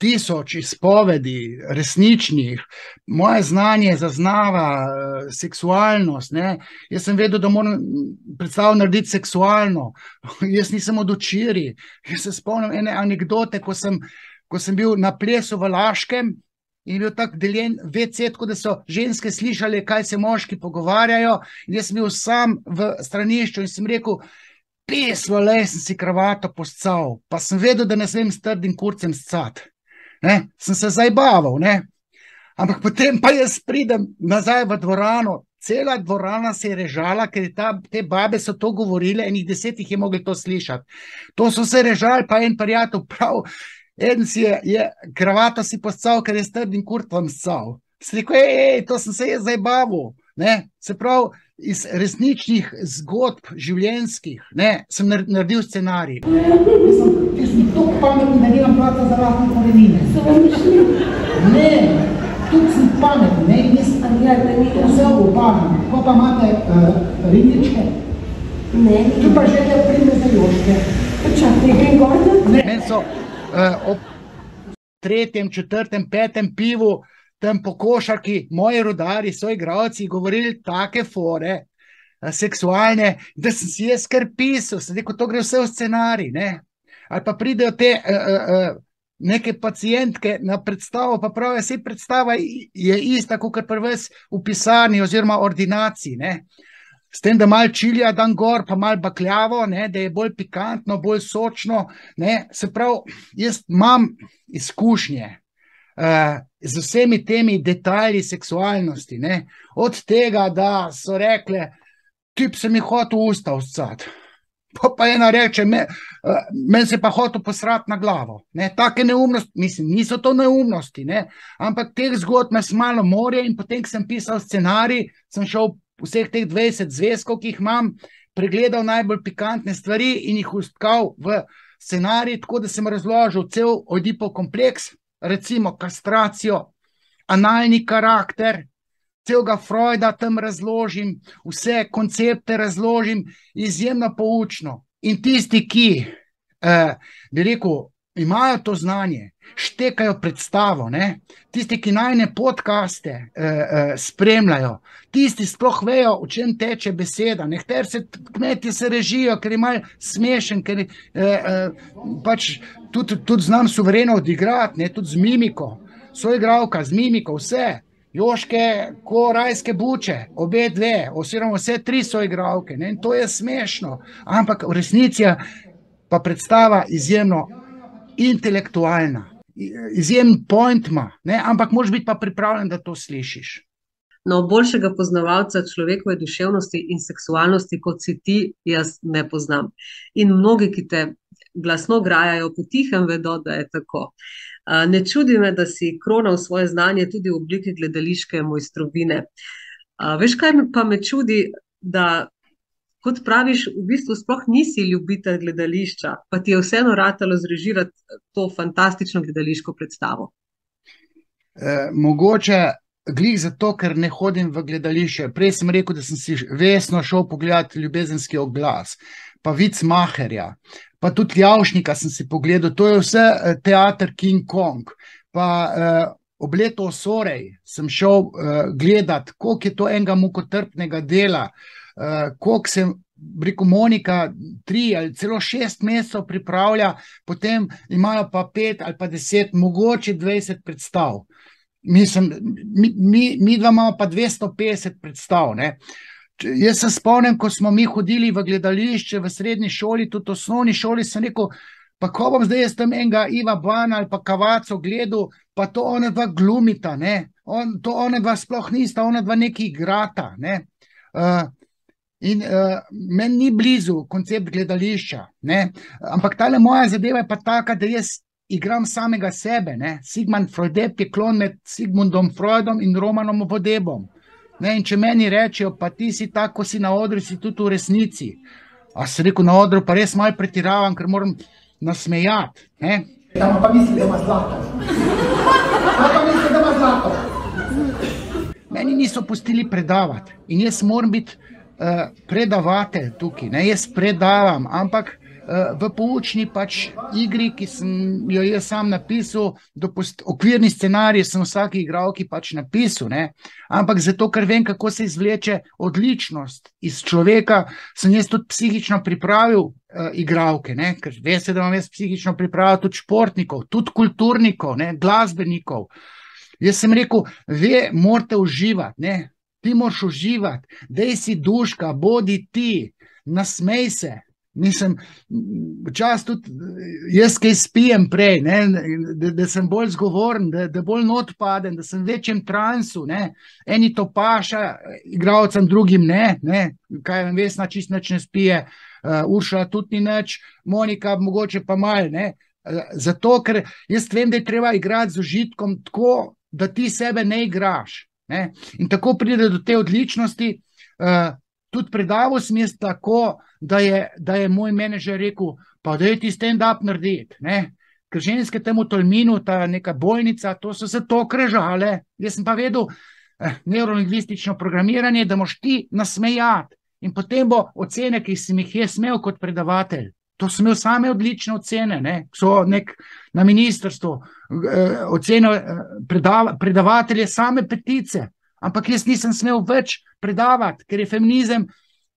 1000 izpovedi resničnih, moje znanje zaznava seksualnost, ne. Jaz sem vedel, da moram predstavo narediti seksualno, jaz nisem od včeraj. Jaz se spomnim ene anekdote, ko sem bil na plesu v Laškem in je bil tak deljen WC, tako da so ženske slišali, kaj se moški pogovarjajo, in jaz sem bil sam v stranišču in sem rekel, peslo, lej, sem si kravato poscal, pa sem vedel, da ne smem s trdim kurcem scat. Ne, sem se zajbaval, ne, ampak potem pa jaz pridem nazaj v dvorano, cela dvorana se je režala, ker te babe so to govorile, enih 10 jih je mogli to slišati. To so se režali, pa en prijatelj prav, eden si je kravato si poscal, ker je s trdim kurcem scal. Sem rekel, to sem se jaz zajbaval, ne, se pravi, iz resničnih zgodb življenjskih, ne, sem naredil scenarij. Jaz sem toliko pametni, da nimam placa za lastne korenine. Ne, tudi sem pametni, ne, in jaz vse upamem. Ko pa imate rindičke? Ne. Tu pa želja prime za joške. Počakaj, grem gor? Ne, meni so ob 3., 4., 5. pivu tam po košarki, moji rudari, soigralci, govorili take fore, seksualne, da sem si jaz kar pisal, sem rekel, to gre vse v scenarij, ne. Ali pa pridejo te neke pacientke na predstavo, pa pravijo, saj predstava je ista, kakor pri vas v pisarni oziroma ordinaciji, ne. S tem, da malo čilija dan gor, pa malo bakljavo, ne, da je bolj pikantno, bolj sočno, ne. Se pravi, jaz imam izkušnje z vsemi temi detajli seksualnosti, ne. Od tega, da so rekle, tip se mi hotel usta uscati. Pa ena reče, meni se pa hotel posrati na glavo. Ne, take neumnosti, mislim, niso to neumnosti, ne, ampak teh zgodb me malo morje in potem, ko sem pisal scenarij, sem šel vseh teh 20 zvezkov, ki jih imam, pregledal najbolj pikantne stvari in jih ustkal v scenarij, tako da sem razložil cel Ojdipov kompleks, recimo kastracijo, analni karakter, celega Freuda tam razložim, vse koncepte razložim, izjemno poučno. In tisti, ki, bi rekel, imajo to znanje, štekajo predstavo, ne? Tisti, ki najne podcaste spremljajo, tisti sploh vejo, o čem teče beseda. Nekateri kmetje se režijo, ker je malo smešen, ker pač tudi znam suvereno odigrati, ne? Tudi z mimiko, soigralka, z mimiko, vse. Joške, ko rajske buče, obe dve, oziroma vse tri soigralke, ne? In to je smešno, ampak v resnici pa predstava izjemno intelektualna, izjemen point ima, ne? Ampak moraš biti pa pripravljen, da to slišiš. No, boljšega poznavalca človekove duševnosti in seksualnosti, kot si ti, jaz ne poznam. In mnogi, ki te glasno grajajo, potihem vedo, da je tako. Ne čudi me, da si kronal svoje znanje tudi v obliki gledališke mojstrovine. Veš, kaj pa me čudi, da kot praviš, v bistvu sploh nisi ljubitelj gledališča, pa ti je vseeno ratalo zrežirati to fantastično gledališko predstavo. Mogoče glih zato, ker ne hodim v gledališče. Prej sem rekel, da sem si vestno šel pogledati Ljubezenski oglas, pa Vicmacherja, pa tudi Javšnika sem si pogledal. To je vse teater King Kong. Pa ob letu Osorej sem šel gledati, koliko je to enega mukotrpnega dela, koliko se, rekel, Monika 3 ali celo 6 mesecev pripravlja, potem imajo pa 5 ali pa 10, mogoče 20 predstav. Mislim, mi dva imamo pa 250 predstav, ne. Jaz se spomnim, ko smo mi hodili v gledališče v srednji šoli, tudi v osnovni šoli, sem rekel, pa ko bom zdaj jaz tam enega Iva Bana ali pa Kavaco gledal, pa to ona dva glumita, ne. To ona dva sploh nista, ona dva neki igrata, ne. In meni ni blizu koncept gledališča, ne? Ampak tale moja zadeva je pa taka, da jaz igram samega sebe, ne? Sigmund Freudep je klon med Sigmundom Freudom in Romanom Vodebom, ne? In če meni rečejo, pa ti si tako, si na odru, si tudi v resnici. A sem rekel, na odru pa res malo pretiravam, ker moram nasmejati, ne? Tam pa misli, da ima zlato. Tam pa misli, da ima zlato. Meni niso pustili predavati in jaz moram biti predavatelj tukaj, ne, jaz predavam, ampak v poučni pač igri, ki sem jo jaz sam napisal, okvirni scenarij sem vsaki igralki pač napisal, ne, ampak zato, ker vem, kako se izvleče odličnost iz človeka, sem jaz tudi psihično pripravil igralke, ne, ker veste, da imam jaz psihično pripravil tudi športnikov, tudi kulturnikov, ne, glasbenikov. Jaz sem rekel, morate uživati, ne, ti moraš uživati, dej si duška, bodi ti, nasmej se. Mislim, včasih tudi jaz kaj spijem prej, ne, da sem bolj zgovoren, da bolj not padem, da sem v večjem transu, ne. Eni to paša, igralcem, drugim ne, kaj vem, Vesna čist nič ne spije, Uršula tudi ni nič, Monika mogoče pa malo, ne. Zato, ker jaz vem, da je treba igrati z užitkom tako, da ti sebe ne igraš. Ne? In tako pride do te odličnosti. Tudi predaval sem jaz tako, da je moj menedžer rekel, pa daj ti stand-up narediti, ne? Ker ženske tam v Tolminu, ta neka bolnica, to so se to krežale. Jaz sem pa vedel neurolingvistično programiranje, da moš ti nasmejati in potem bo ocene, ki sem jih jaz imel kot predavatelj. To so imel same odlične ocene, ne? So na ministrstvu ocene predavatelje same petice, ampak jaz nisem smel več predavati, ker je feminizem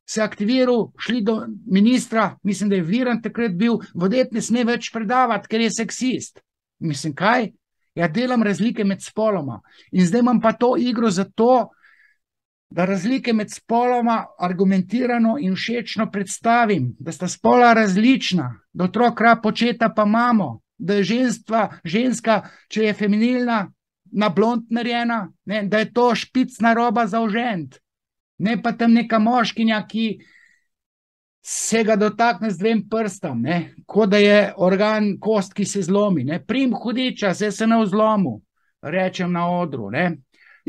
se aktiviral, šli do ministra, mislim, da je Virant takrat bil, Vodeb ne sme več predavati, ker je seksist. Mislim, kaj? Ja, delam razlike med spoloma in zdaj imam pa to igro zato, da razlike med spoloma argumentirano in všečno predstavim, da sta spola različna, da otrok rab očeta pa mamo, da je ženska, če je feminilna, na blond narejena, ne, da je to špicna roba za ožent, ne pa tam neka moškinja, ki se ga dotakne z 2 prstom, ne, kot da je organ kost, ki se zlomi, ne, prim hudiča, se na vzlomu, rečem na odru, ne.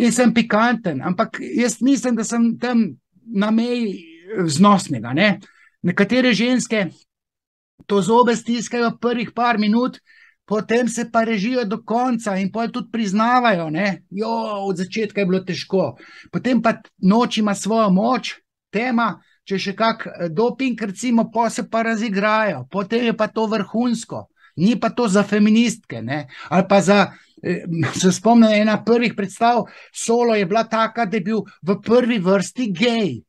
In sem pikanten, ampak jaz mislim, da sem tam na meji vznosnega, ne. Nekatere ženske to zobe stiskajo prvih par minut, potem se pa režijo do konca in pol tudi priznavajo, ne, od začetka je bilo težko. Potem pa noč ima svojo moč, tema, če še kak doping, recimo, pa se pa razigrajo, potem je pa to vrhunsko, ni pa to za feministke, ne, ali pa se spomnim, ena prvih predstav Solo je bila taka, da je bil v prvi vrsti gej.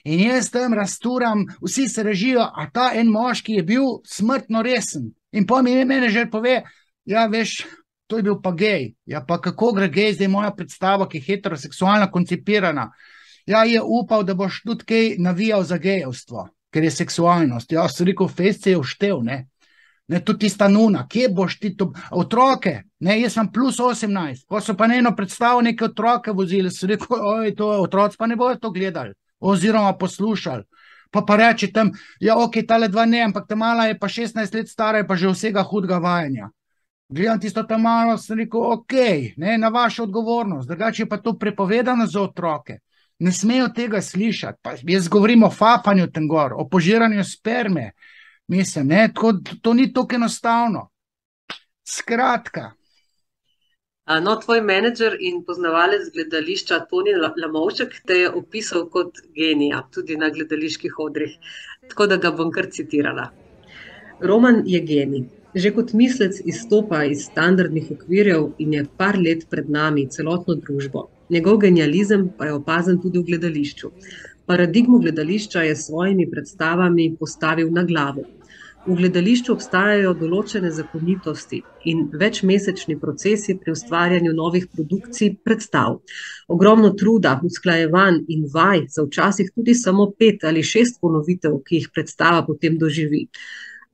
In jaz tam razturam, vsi se režijo, a ta en moški je bil smrtno resen. In pa mi menedžer pove, ja, veš, to je bil pa gej. Ja, pa kako gre gej, zdaj moja predstava, ki je heteroseksualno koncipirana. Ja, je upal, da boš tudi kaj navijal za gejevstvo, ker je seksualnost. Ja, sem rekel, fejst se je vštev, ne. Ne, tudi tista nuna, kje boš ti to, otroke, ne, jaz sem plus 18, pa so pa na eno predstavo neke otroke vozili, sem rekel, oj, to otroci pa ne bojo to gledali, oziroma poslušali, pa reči tam, ja, ok, tale dva ne, ampak ta mala je pa 16 let stara, je pa že vsega hudega vajanja. Gledam tisto tam malo, sem rekel, ok, ne, na vašo odgovornost, drugače je pa to prepovedano za otroke, ne smejo tega slišati, pa jaz govorim o fapanju tam gor, o požiranju sperme, mislim, ne, to ni tako enostavno. Skratka. No, tvoj menedžer in poznavalec gledališča Toni Lamovšek te je opisal kot genija, tudi na gledaliških odrih, tako da ga bom kar citirala. Roman je genij. Že kot mislec izstopa iz standardnih okvirjev in je par let pred nami celotno družbo. Njegov genializem pa je opazen tudi v gledališču. Paradigmo gledališča je s svojimi predstavami postavil na glavo. V gledališču obstajajo določene zakonitosti in večmesečni procesi pri ustvarjanju novih produkcij predstav. Ogromno truda, usklajevanj in vaj za včasih tudi samo 5 ali 6 ponovitev, ki jih predstava potem doživi.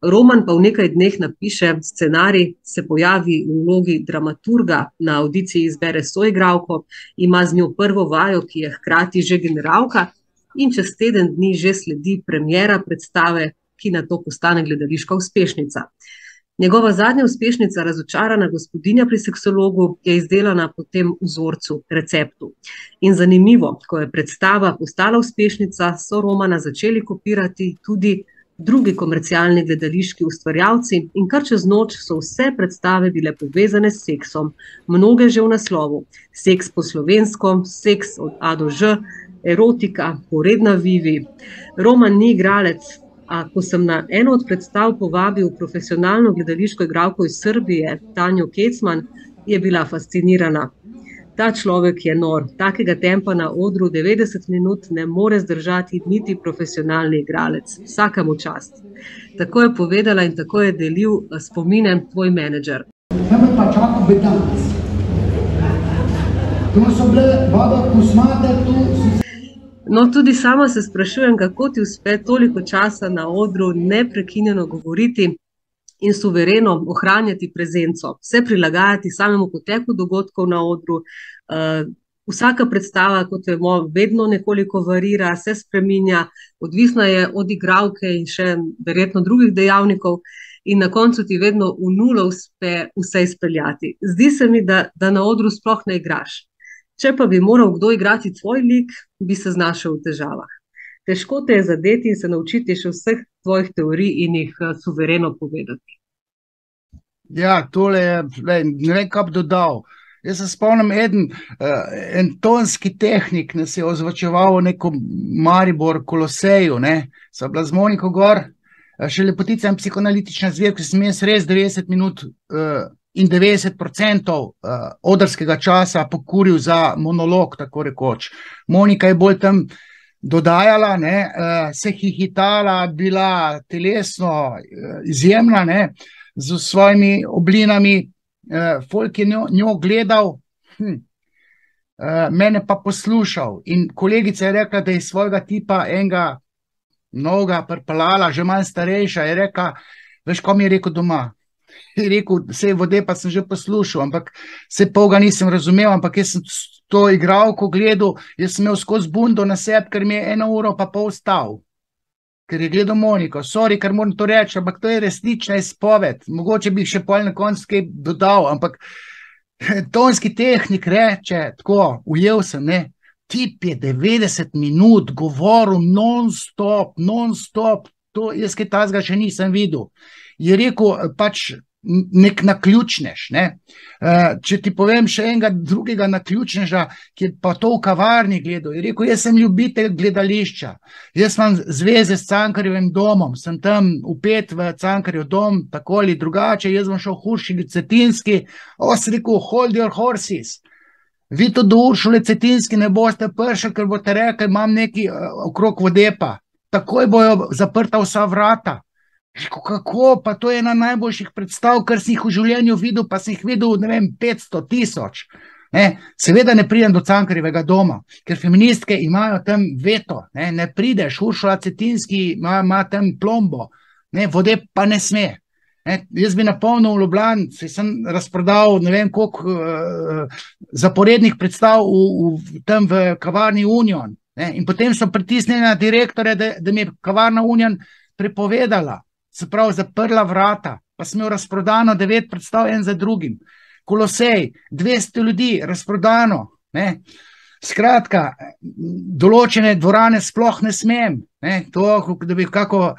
Roman pa v nekaj dneh napiše scenarij, se pojavi v vlogi dramaturga, na avdiciji izbere soigralko, ima z njo prvo vajo, ki je hkrati že generalka, in čez teden dni že sledi premiera predstave, ki nato postane gledališka uspešnica. Njegova zadnja uspešnica, Razočarana gospodinja pri seksologu, je izdelana po tem vzorcu, receptu. In zanimivo, ko je predstava postala uspešnica, so Romana začeli kopirati tudi drugi komercialni gledališki ustvarjalci in kar čez noč so vse predstave bile povezane s seksom. Mnoge že v naslovu. Seks po slovensko, seks od A do Ž, erotika, poredna Vivi. Roman ni igralec, a ko sem na eno od predstav povabil profesionalno gledališko igralko iz Srbije, Tanjo Kecman, je bila fascinirana. Ta človek je nor, takega tempa na odru 90 minut ne more zdržati niti profesionalni igralec. Vsaka mu čast. Tako je povedala in tako je delil spomine tvoj menedžer. Ja me pa čakal bedanc. To so bile baba kusmate tu. No, tudi sama se sprašujem, kako ti uspe toliko časa na odru neprekinjeno govoriti in suvereno ohranjati prezenco, se prilagajati samemu poteku dogodkov na odru. Vsaka predstava, kot vemo, vedno nekoliko varira, se spreminja, odvisna je od igralke in še verjetno drugih dejavnikov in na koncu ti vedno v nulo uspe vse izpeljati. Zdi se mi, da na odru sploh ne igraš. Če pa bi moral kdo igrati tvoj lik, bi se znašel v težavah. Težko te je zadeti in se naučiti še vseh tvojih teorij in jih suvereno povedati. Ja, tole je, ne vem, kaj bi dodal. Jaz se spomnim, en tonski tehnik nas je ozvočeval v neko Maribor Koloseju, ne, so bila z Moniko gor, še Lepotica in psihoanalitična zver, ki sem jaz res 90 minut in 90% odrskega časa pokuril za monolog, tako rekoč. Monika je bolj tam dodajala, ne, se hihitala, bila telesno izjemna, ne, z svojimi oblinami, folk je njo gledal, mene pa poslušal. In kolegica je rekla, da je svojega tipa enega novega pripelala, že manj starejša, je rekla, veš, ko mi je rekel doma? Je rekel, vse vode pa sem že poslušal, ampak vse polga nisem razumel, ampak jaz sem to igralko gledal, jaz sem imel skozi bundo na sebi, ker mi je 1 uro pa pol stal. Ker je gledal Moniko, sorry, ker moram to reči, ampak to je resnična izpoved. Mogoče bi še pol na koncu kaj dodal, ampak tonski tehnik reče, tako, ujel sem, ne, tip je 90 minut govoril non-stop, to jaz kaj tazga še nisem videl. Je rekel, pač nek naključnež. Ne? Če ti povem še enega drugega naključneža, ki je pa to v kavarni gledal, je rekel, jaz sem ljubitelj gledališča, jaz imam zveze s Cankarjevim domom, sem tam upet v Cankarjev dom, tako ali drugače, jaz bom šel Huršili Cetinski, sem rekel, hold your horses. Vi to do Uršule Cetinski ne boste prišli, ker boste rekli, imam neki okrog vodepa. Takoj bojo zaprta vsa vrata. Rekel, kako? Pa to je ena najboljših predstav, kar si jih v življenju videl, pa si jih videl, ne vem, 500 000. Seveda ne pridem do Cankarjevega doma, ker feministke imajo tam veto. Ne prideš, Uršula Cetinski ima tam plombo, vode pa ne sme. Jaz bi napolnil v Ljubljani, sem razprodal ne vem koliko zaporednih predstav tam v kavarni Union. In potem so pritisnili na direktore, da mi je kavarna Union prepovedala. Se pravi, zaprla vrata, pa sem imel razprodano 9 predstav en za drugim. Kolosej, 200 ljudi, razprodano. Skratka, določene dvorane sploh ne smem. To, da bi kako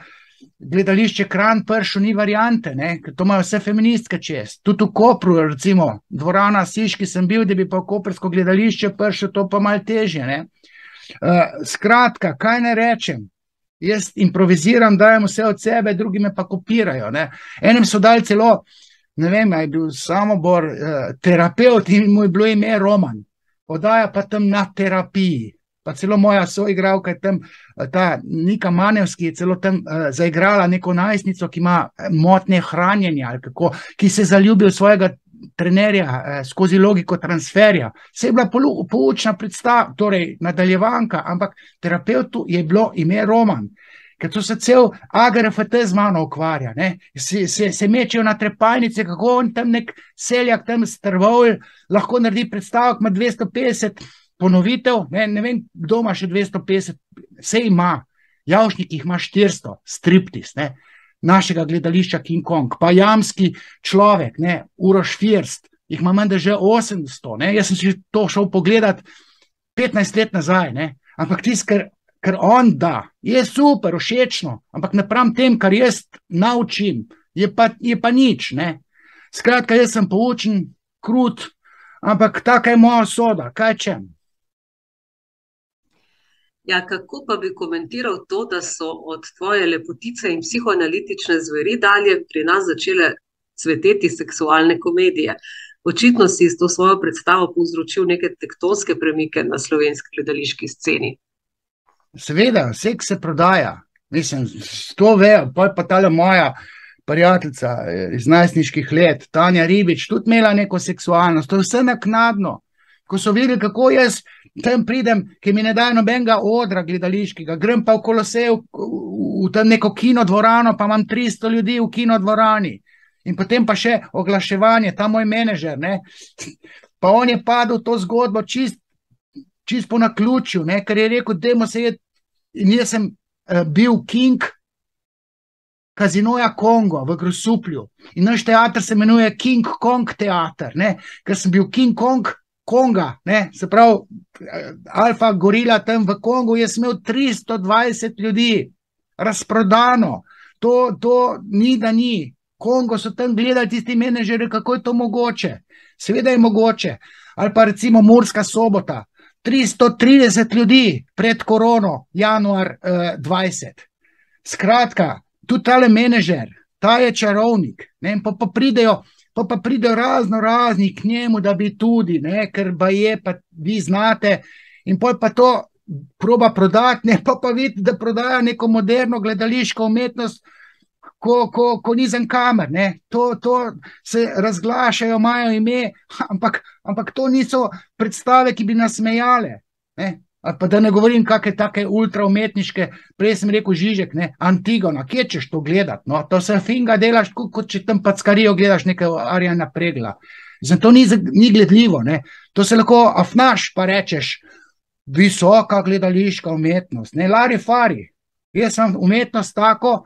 gledališče Kranj prišel, ni variante, ker to imajo vse feministke čez. Tudi v Kopru, recimo, dvorana Siški sem bil, da bi pa v koprsko gledališče prišel, to pa malo težje. Skratka, kaj ne rečem? Jaz improviziram, dajem vse od sebe, drugi me pa kopirajo. Enem so dali celo, ne vem, je bil Samobor terapeut in mu je bilo ime Roman. Podaja pa tam Na terapiji. Pa celo moja soigralka je tam, ta Nika Manevski je celo tam zaigrala neko najstnico, ki ima motnje hranjenja, ali kako, ki se zaljubi v svojega trenerja skozi logiko transferja. Se je bila poučna predstava, torej nadaljevanka, ampak terapeutu je bilo ime Roman, ker to se cel AGRFT z mano ukvarja. Se mečejo na trepalnice, kako on tam nek seljak tam strvol lahko naredi predstavek, ima 250 ponovitev, ne vem, kdo ima še 250, vse ima, Javšnik jih ima 400, striptis, našega gledališča King Kong, pa Jamski človek, Uroš First, jih ima menda že 800, jaz sem si to šel pogledat 15 let nazaj, ampak tisto, kar on da, je super, všečno, ampak napram tem, kar jaz naučim, je pa nič. Skratka, jaz sem poučen, krut, ampak taka je moja soda, kaj čem. Ja, kako pa bi komentiral to, da so od tvoje lepotice in psihoanalitične zveri dalje pri nas začele cveteti seksualne komedije? Očitno si s to svojo predstavo povzročil neke tektonske premike na slovenski gledališki sceni. Seveda, seks se prodaja. Mislim, to vejo, pa tale moja prijateljica iz najstniških let, Tanja Ribič, tudi imela neko seksualnost, to je vse naknadno. Ko so videli, kako jaz tam pridem, ki mi ne dajo nobenega odra gledališkega, grem pa v Kolosej v tam neko kinodvorano, pa imam 300 ljudi v kinodvorani. In potem pa še oglaševanje, ta moj menedžer, pa on je padel to zgodbo čist po naključju, ker je rekel, dajmo se jeti, in jaz sem bil king Kazinoja Kongo v Grosuplju. In naš teater se imenuje King Kong teater, ker sem bil King Kong Konga, se pravi, Alfa gorila tam v Kongu, jaz imel 320 ljudi, razprodano, to ni da ni. Kongo so tam gledali tisti menedžeri, kako je to mogoče. Seveda je mogoče. Ali pa recimo Murska Sobota, 330 ljudi pred korono, januar 20. Skratka, tudi tale menedžer, ta je čarovnik, pa pridejo razno razni k njemu, da bi tudi, ker baje, pa vi znate, in pa to proba prodati, pa vidite, da prodaja neko moderno gledališko umetnost, ko nizem kamer, to se razglašajo, imajo ime, ampak to niso predstave, ki bi nas smejale, pa da ne govorim kakšne take ultra umetniške, prej sem rekel Žižek, Antigona, kje češ to gledat, to se finga delaš, kot če tam packarijo gledaš nekaj Arjana Pregla, zato ni gledljivo, to se lahko afnaš, pa rečeš, visoka gledališka umetnost, lari fari, jaz sem umetnost tako,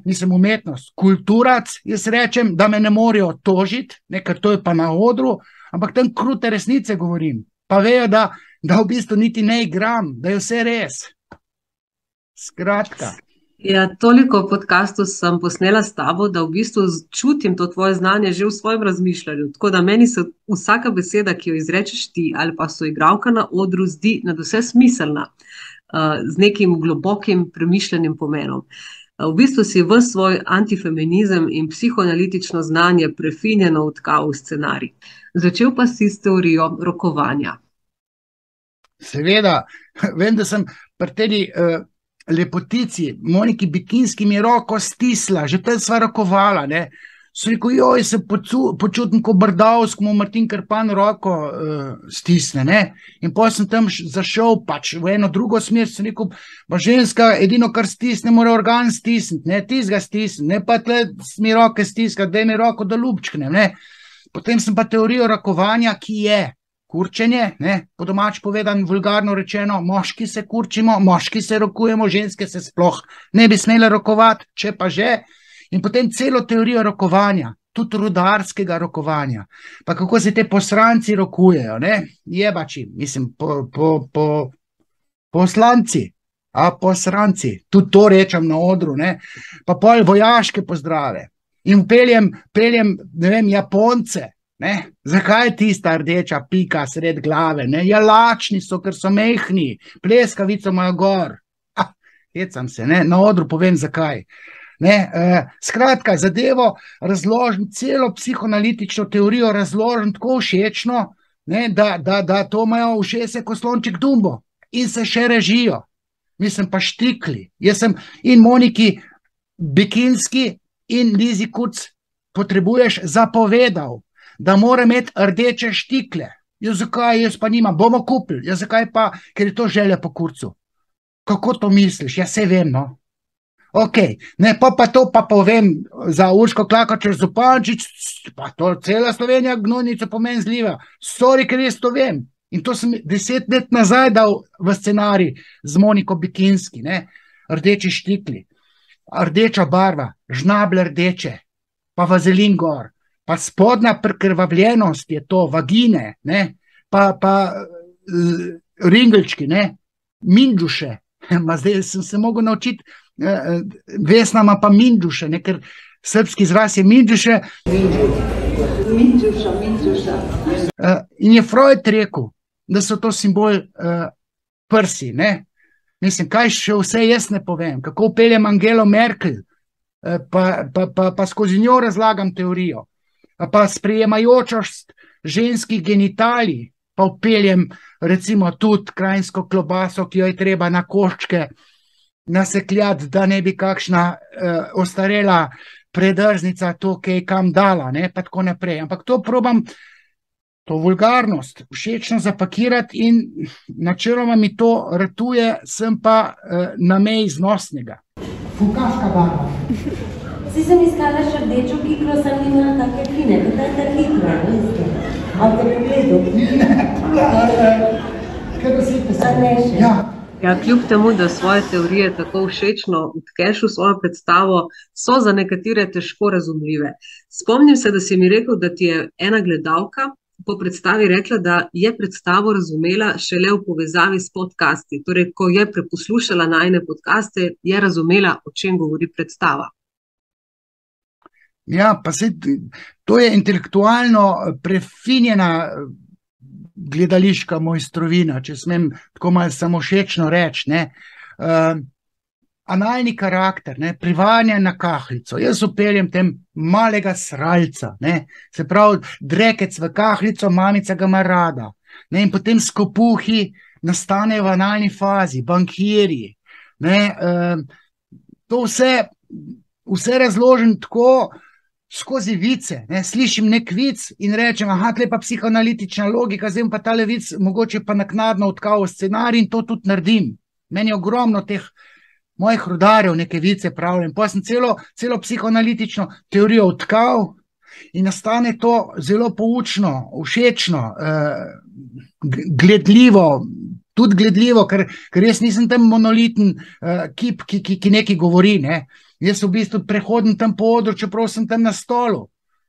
nisem umetnost, kulturac, jaz rečem, da me ne morejo tožiti, ker to je pa na odru, ampak tam krute resnice govorim, pa vejo, da v bistvu niti ne igram, da je vse res. Skratka. Ja, toliko podcastov sem posnela s tabo, da v bistvu čutim to tvoje znanje že v svojem razmišljanju. Tako da meni se vsaka beseda, ki jo izrečeš ti ali pa soigralka na odru, zdi nadvse smiselna, z nekim globokim premišljenim pomenom. V bistvu si v svoj antifeminizem in psihoanalitično znanje prefinjeno vtkal v scenarij. Začel pa si s teorijo rokovanja. Seveda, vem, da sem pri tej lepotici, Moniki Bikinski, mi roko stisla, že tam sva rokovala, ne. So rekel, joj, se počutim ko Brdavsk, mu Martin Krpan roko stisne, ne. In potem sem tam zašel pač v eno drugo smer, sem rekel, pa ženska, edino, kar stisne, mora organ stisniti, ne, tizga stisne, ne pa tle mi roke stiska, daj mi roko, da ljubčknem, ne. Potem sem pa teorijo rokovanja, ki je kurčenje, ne, po domač povedan, vulgarno rečeno, moški se kurčimo, moški se rokujemo, ženske se sploh ne bi smele rokovati, če pa že. In potem celo teorijo rokovanja, tudi rudarskega rokovanja, pa kako se te posranci rokujejo, ne, jebači, mislim, poslanci, a posranci, tudi to rečem na odru, ne, pa pol vojaške pozdrave. In peljem, ne vem, Japonce, ne, zakaj je tista rdeča pika sred glave, ne, ja, lačni so, ker so mehni, pleskavico imajo gor, hecam se, ne, na odru povem zakaj. Ne, skratka, zadevo razložim, celo psihoanalitično teorijo razložim tako všečno, ne, da to imajo ušese ko slonček Dumbo in se še režijo. Mislim pa štikli. Jaz sem in Moniki Bikinski in Lizi Kurz potrebuješ zapovedal, da mora imeti rdeče štikle. Ja, zakaj, jaz pa nimam, bomo kupili. Ja, zakaj pa, ker je to želja po Kurcu. Kako to misliš? Ja, se vem, no. Ok, ne, pa to pa povem za Urško Klakočar Zupančič, pa to cela Slovenija gnojnico pomeni zliva. Sorry, ker jaz to vem. In to sem 10 let nazaj dal v scenarij z Moniko Bikinski, ne, rdeči štikli, rdeča barva, žnable rdeče, pa vazelin gor, pa spodnja prekrvavljenost je to, vagine, ne, pa ringelčki, ne, minđuše, zdaj sem se mogel naučiti, Vesna ima pa minđuše, ne, ker srpski izraz je minđuše. Minđuša. In je Freud rekel, da so to simbol prsi, ne. Mislim, kaj še vse jaz ne povem, kako peljem Angelo Merkel, pa skozi njo razlagam teorijo, pa sprejemajočost ženskih genitalij, pa peljem recimo tudi krajinsko klobaso, ki jo je treba na koščke nasekljati, da ne bi kakšna ostarela predrznica to kaj kam dala, ne, pa tako naprej. Ampak to probam, to vulgarnost, všečno zapakirati in načeloma mi to ratuje, sem pa na meji znosnega. Fukaška barva. Si sem iskala še rdečo kiklo, sem imela take fine, to je ta kiklo, veste. Ali te pogledal? Kaj da si pesal? Ja. Ja, kljub temu, da svoje teorije tako všečno vtkeš v svojo predstavo, so za nekatere težko razumljive. Spomnim se, da si mi rekel, da ti je ena gledalka po predstavi rekla, da je predstavo razumela šele v povezavi s podcasti. Torej, ko je preposlušala najine podcaste, je razumela, o čem govori predstava. Ja, pa se, to je intelektualno prefinjena gledališka mojstrovina, če smem tako malo samošečno reči, ne. Analni karakter, ne, privajanje na kahlico. Jaz upeljem tem malega sralca, ne, se pravi, drekec v kahlico, mamica ga ima rada, ne, in potem skopuhi nastanejo v analni fazi, bankirji, ne, to vse razložim tako, skozi vice, ne, slišim nek vic in rečem, aha, tle pa psihoanalitična logika, zdaj pa tale vic mogoče pa naknadno vtkal v scenarij in to tudi naredim. Meni je ogromno teh mojih rudarjev neke vice pravljam, pa sem celo psihoanalitično teorijo vtkal in nastane to zelo poučno, všečno, gledljivo, tudi gledljivo, ker jaz nisem tam monoliten kip, ki nekaj govori, ne. Jaz v bistvu prehodim tam po odru, čeprav sem tam na stolu,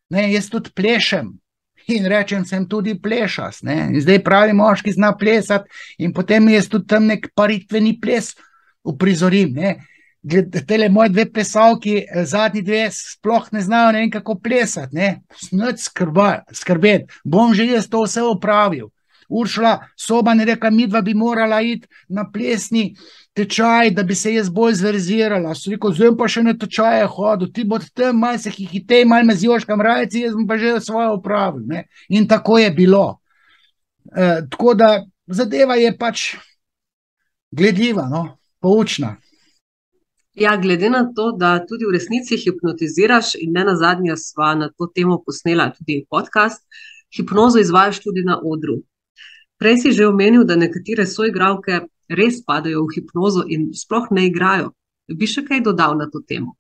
ne, jaz tudi plešem in rečem, sem tudi plešas, ne, in zdaj pravi moški zna plesati in potem jaz tudi tam nek paritveni ples uprizorim, ne. tele moje dve plesalki, zadnji dve sploh ne znajo, ne vem kako plesati, ne, nič skrbeti, bom že jaz to vse opravil. Uršula Soban je rekla, midva bi morala iti na plesni tečaj, da bi se jaz bolj zverzirala. So rekel, zdaj pa še na tečaje hodil, ti bod tam, malo se hihitej, malo me zjoškam rajci, jaz bom pa že svoje opravil, ne. In tako je bilo. Tako da zadeva je pač gledljiva, no, poučna. Ja, glede na to, da tudi v resnici hipnotiziraš in ne nazadnje sva na to temo posnela tudi podcast, hipnozo izvajaš tudi na odru. Prej si že omenil, da nekatere soigralke res padajo v hipnozo in sploh ne igrajo. Bi še kaj dodal na to temo?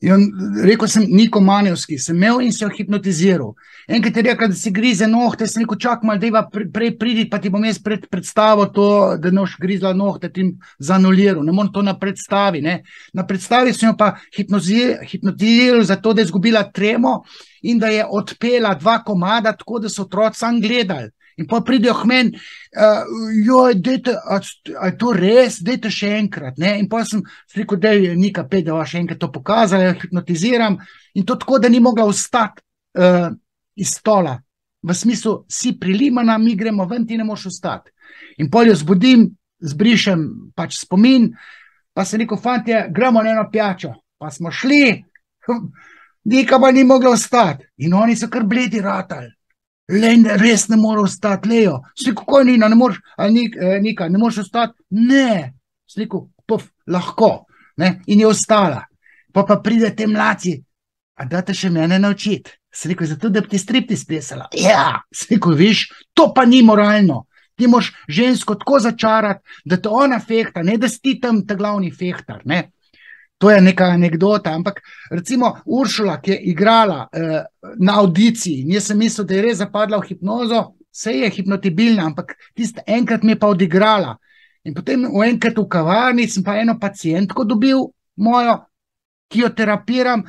Rekel sem Niko Manevski, sem imel in se jo hipnotiziral. Enkrat je rekel, da si grize nohte, sem rekel, čak malo, dejva prej pridi, pa ti bom jaz predstavil to, da noš grizla nohte, ti zanuliral, ne moram to na predstavi, ne. Na predstavi sem jo pa hipnotiziral zato, da je izgubila tremo in da je odpela 2 komada, tako da so otroci sam gledali. In pa pridejo k meni, joj, dejte, a je to res, dejte še enkrat, ne, in pa sem rekel, dej, Nika, pej, da še enkrat to pokazala, jo hipnotiziram, in to tako, da ni mogla vstati iz stola, v smislu, si prilimana, mi gremo ven, ti ne moš vstati. In pol jo zbudim, zbrišem pač spomin, pa sem rekel, fantje, gremo na eno pijačo, pa smo šli, Nika pa ni mogla vstati, in oni so kar bledi ratali. Len, res ne mora vstati, Lejo. Sliko, Nina, ne moreš, Nika, ne moreš vstati? Ne. Sliko, lahko. Ne? In je ostala. Pa pride te mladci, a date še mene naučiti? Sliko, zato, da bi ti striptiz plesala. Ja, sliko, viš, to pa ni moralno. Ti moš žensko tako začarati, da te ona fehta, ne da si ti tam ta glavni fehtar, ne. To je neka anekdota, ampak recimo Uršula, ki je igrala na audiciji, in jaz sem mislil, da je res zapadla v hipnozo, se je hipnotibilna, ampak tista enkrat mi je pa odigrala. In potem enkrat v kavarni sem pa eno pacientko dobil, mojo, ki jo terapiram,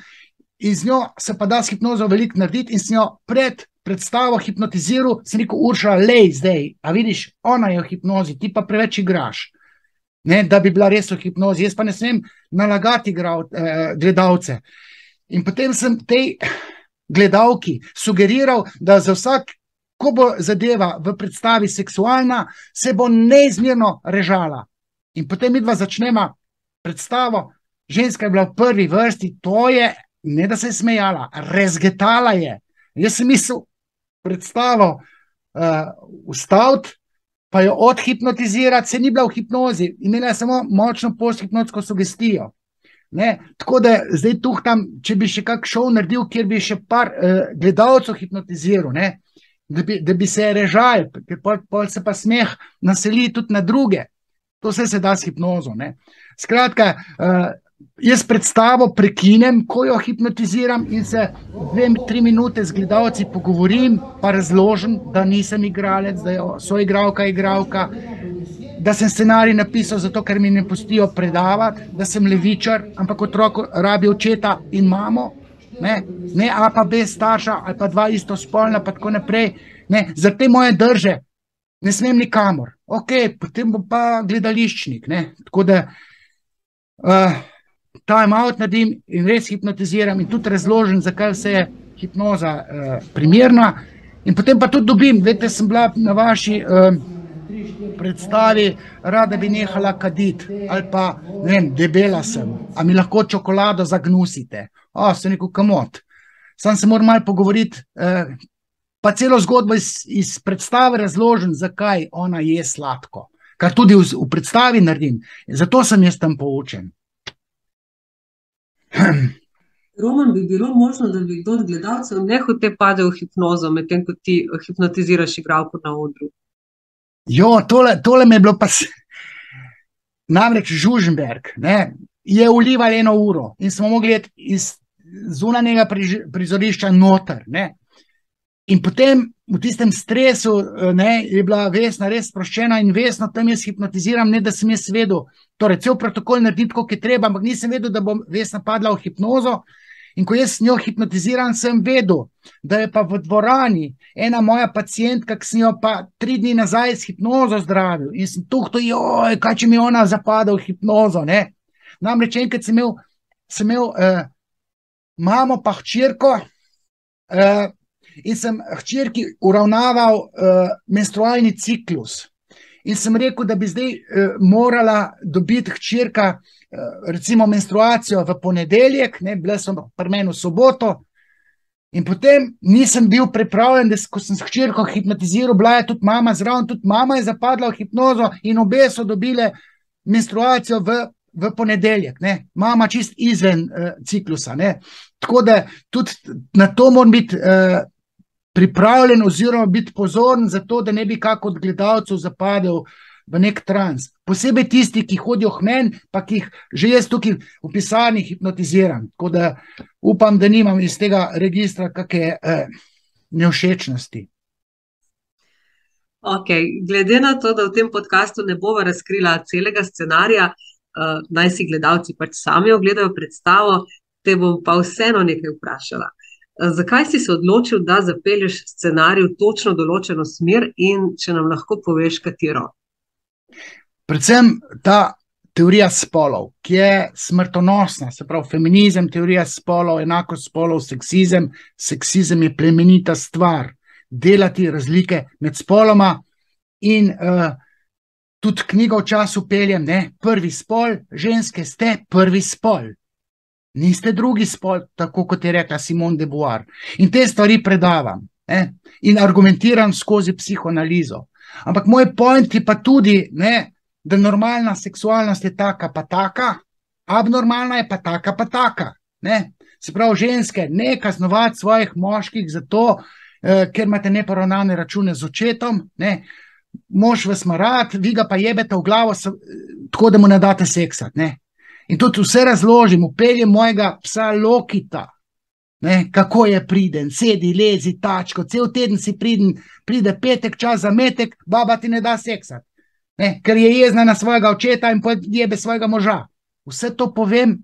in z njo se pa da s hipnozo veliko narediti in sem jo pred predstavo hipnotiziral, sem rekel, Uršula, lej zdaj, a vidiš, ona je v hipnozi, ti pa preveč igraš. Ne, da bi bila res v hipnozi, jaz pa ne smem nalagati gledalce. In potem sem tej gledalki sugeriral, da za vsak, ko bo zadeva v predstavi seksualna, se bo neizmerno režala. In potem midva začneva predstavo, ženska je bila v prvi vrsti, to je, ne da se je smejala, rezgetala je. Jaz sem mislil predstavo ustaviti, pa jo odhipnotizirati, se ni bila v hipnozi, imela je samo močno posthipnotsko sugestijo. Ne? Tako da zdaj tam, če bi še kak šov naredil, kjer bi še par gledalcev hipnotiziral, ne? Da bi se režali, ker pol se pa smeh naseli tudi na druge. To vse se da s hipnozo. Ne? Skratka, jaz predstavo prekinem, ko jo hipnotiziram in se 2-3 minute z gledalci pogovorim, pa razložim, da nisem igralec, da je soigralka, da sem scenarij napisal zato, ker mi ne pustijo predavati, da sem levičar, ampak otrok rabi očeta in mamo, ne A pa B starša, ali pa 2 istospolna, pa tako naprej. Za te moje drže ne smem nikamor. Ok, potem bo pa gledališčnik. Tako da time out naredim in res hipnotiziram in tudi razložim, zakaj vse je hipnoza primerna. In potem pa tudi dobim, veste, sem bila na vaši predstavi, rada bi nehala kaditi, ali pa, ne vem, debela sem, a mi lahko čokolado zagnusite. Sem rekel, kamot. Sam se moram malo pogovoriti, pa celo zgodbo iz predstave razložim, zakaj ona je sladko. Kar tudi v predstavi naredim. Zato sem jaz tam poučen. Roman, bi bilo možno, da bi kdo od gledalcev nehote pade v hipnozo, medtem ko ti hipnotiziraš igralko na odru? Jo, tole mi je bilo pa... Namreč Žuženberg je vlival 1 uro in smo mogli iz zunanjega prizorišča noter. In potem v tistem stresu je bila Vesna res sproščena in Vesno tam jaz hipnotiziram, ne da sem jaz vedel, torej cel protokol narediti, kot je treba, ampak nisem vedel, da bo Vesna padla v hipnozo. In ko jaz s njo hipnotiziram, sem vedel, da je pa v dvorani ena moja pacientka, ki sem jo pa 3 dni nazaj s hipnozo zdravil. In sem tukaj, joj, kaj če mi ona zapada v hipnozo, Namreč enkrat sem imel mamo pa hčerko in sem hčerki uravnaval menstrualni ciklus. In sem rekel, da bi zdaj morala dobiti hčerka recimo menstruacijo v ponedeljek, bila sem pri meni v soboto, in potem nisem bil pripravljen, da ko sem s hčerko hipnotiziral, bila je tudi mama zraven, tudi mama je zapadla v hipnozo in obe so dobile menstruacijo v ponedeljek, mama čist izven ciklusa. Tako da tudi na to moram biti pripravljen oziroma biti pozoren za to, da ne bi kak od gledalcev zapadel v nek trans. Posebej tisti, ki hodijo k meni, pa ki jih že jaz tukaj v pisarni hipnotiziram. Tako da upam, da nimam iz tega registra kakšne nevšečnosti. Ok, glede na to, da v tem podcastu ne bova razkrila celega scenarija, naj si gledalci pač sami ogledajo predstavo, te bom pa vseeno nekaj vprašala. Zakaj si se odločil, da zapelješ scenarij v točno določeno smer in če nam lahko poveš, katero? Predvsem ta teorija spolov, ki je smrtonosna, se pravi feminizem, teorija spolov, enakost spolov, seksizem. Seksizem je plemenita stvar, delati razlike med spoloma in tudi knjigo v času peljem, prvi spol, ženske ste prvi spol. Niste drugi spol, tako kot je rekla Simone de Beauvoir. In te stvari predavam in argumentiram skozi psihoanalizo. Ampak moj point je pa tudi, da normalna seksualnost je taka pa taka, abnormalna je pa taka. Se pravi, ženske, ne kaznovati svojih moških zato, ker imate neporavnane račune z očetom, mož vas ima rad, vi ga pa jebete v glavo, tako da mu ne date seksati. In tudi vse razložim, upeljem mojega psa Lokita, kako je priden, sedi, lezi, tačko, cel teden si priden, pride petek, čas za metek, baba ti ne da seksati, ker je jezna na svojega očeta in jebe svojega moža. Vse to povem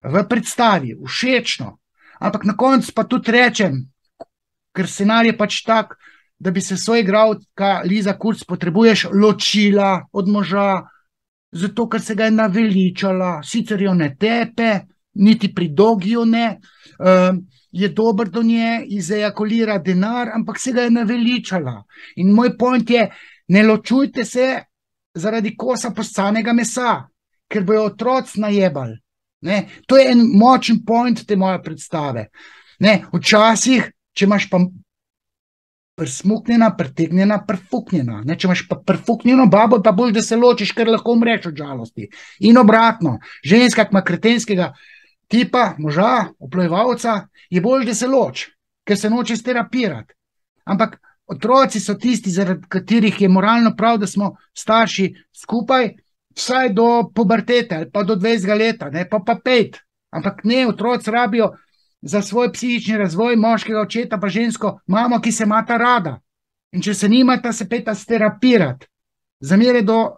v predstavi, všečno, ampak na koncu pa tudi rečem, ker scenarij je pač tak, da bi se soigralka Liza Kurz potrebuješ ločila od moža, zato, ker se ga je naveličala, sicer jo ne tepe, niti pri dogiju ne, je dober do nje, izejakulira denar, ampak se ga je naveličala. In moj point je, ne ločujte se zaradi kosa poscanega mesa, ker bojo otroci najebali. To je en močen point te moje predstave. Včasih, če imaš pa prsmuknjena, pretegnjena, prfuknjena. Če imaš pa prfuknjeno babo, pa boš, da se ločiš, ker lahko umreš od žalosti. In obratno, ženska, ki ima kretenskega tipa, moža, oplojevalca, je bolj, da se loči, ker se noče sterapirati. Ampak otroci so tisti, zaradi katerih je moralno prav, da smo starši skupaj, vsaj do pubertete ali pa do 20 leta, pa 5. Ampak ne, otroci rabijo za svoj psihični razvoj moškega očeta pa žensko mamo, ki se imata rada. In če se nimata, se peta sterapirati. Zamere do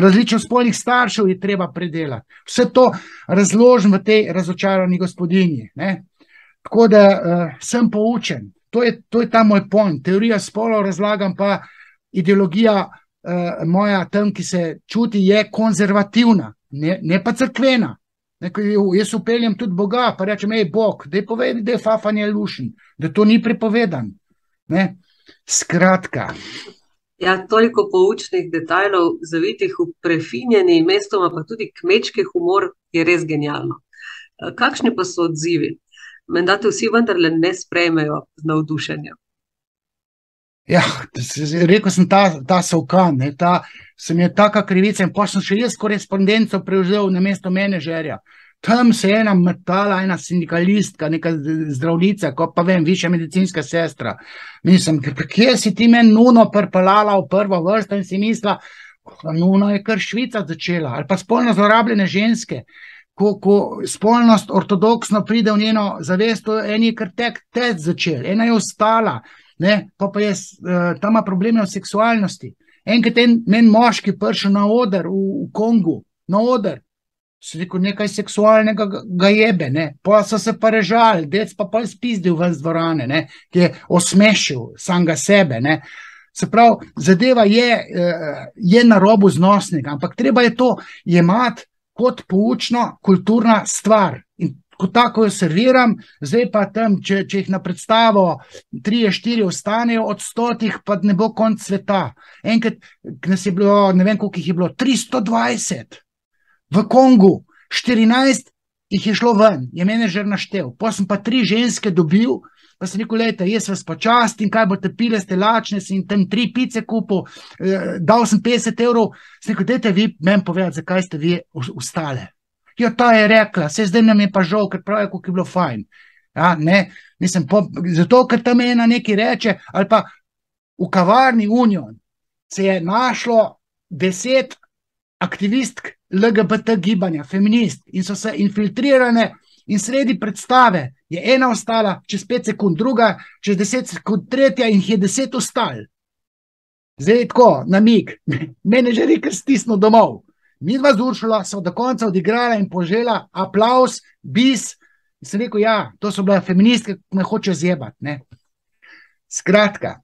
različno spolnih staršev je treba predelati. Vse to razložim v tej razočarani gospodinji. Tako da sem poučen. To je ta moj point. Teorija spolov razlagam, pa ideologija moja tam, ki se čuti, je konzervativna, ne pa cerkvena. Jaz upeljem tudi Boga, pa rečem, Bog, da je povedal, da je fafanje lušen, da to ni prepovedan. Skratka. Ja, toliko poučnih detajlov, zavitih v prefinjeni, mestoma pa tudi kmečki humor, je res genialno. Kakšni pa so odzivi? Menda te vsi vendarle ne sprejmejo z navdušenjem. Ja, rekel sem ta Sovkan, se mi je taka krivica in pa sem še jaz korespondenco prevzel na mesto menedžerja. Tam se je ena metala, ena sindikalistka, neka zdravnica, ko pa vem, višja medicinska sestra. Mislim, kje si ti meni Nuno prpelala v prvo vrsto in si mislila, Nuno je kar Švica začela, ali pa spolno zlorabljene ženske. Ko spolnost ortodoksno pride v njeno zavest, to eni je kar tek začel, ena je ostala. Pa je tam ima probleme v seksualnosti. Enkrat men moški prišel na oder v Kongu, na oder, se rekel, nekaj seksualnega ga jebe, pa so se pa režali, dec pa spizdil ven z dvorane, ki je osmešil samega sebe. Se pravi, zadeva je na robu znosnega, ampak treba je to jemati kot poučno kulturna stvar. In ko tako jo serviram, zdaj pa tam, če jih na predstavo 3-4 ostanejo od 100, pa ne bo konc sveta. Enkrat, nas je bilo, ne vem, koliko jih je bilo, 320 v Kongu, 14 jih je šlo ven, je menedžer naštel. Potem sem pa 3 ženske dobil, pa sem rekel, lejte, jaz vas počastim, kaj boste pile, ste lačne, sem tam 3 pice kupil, dal sem 50 €, sem rekel, dajte vi meni povedati, zakaj ste vi ustale. Jo, ta je rekla, se zdaj nam je pa žal, ker pravi, kako je bilo fajn. Ja, ne, mislim, zato, ker tam ena nekaj reče, ali pa v kavarni Union se je našlo 10 aktivistk LGBT gibanja, feminist, in so se infiltrirane in sredi predstave je ena ostala, čez 5 sekund, druga, čez 10 sekund, tretja in jih je 10 ostali. Zdaj tako, namig, menedžerji kar stisnil domov. Midva z Uršulo so do konca odigrala in požela aplauz, bis, in sem rekel, ja, to so bile feministke, ki me hoče zjebati, ne. Skratka.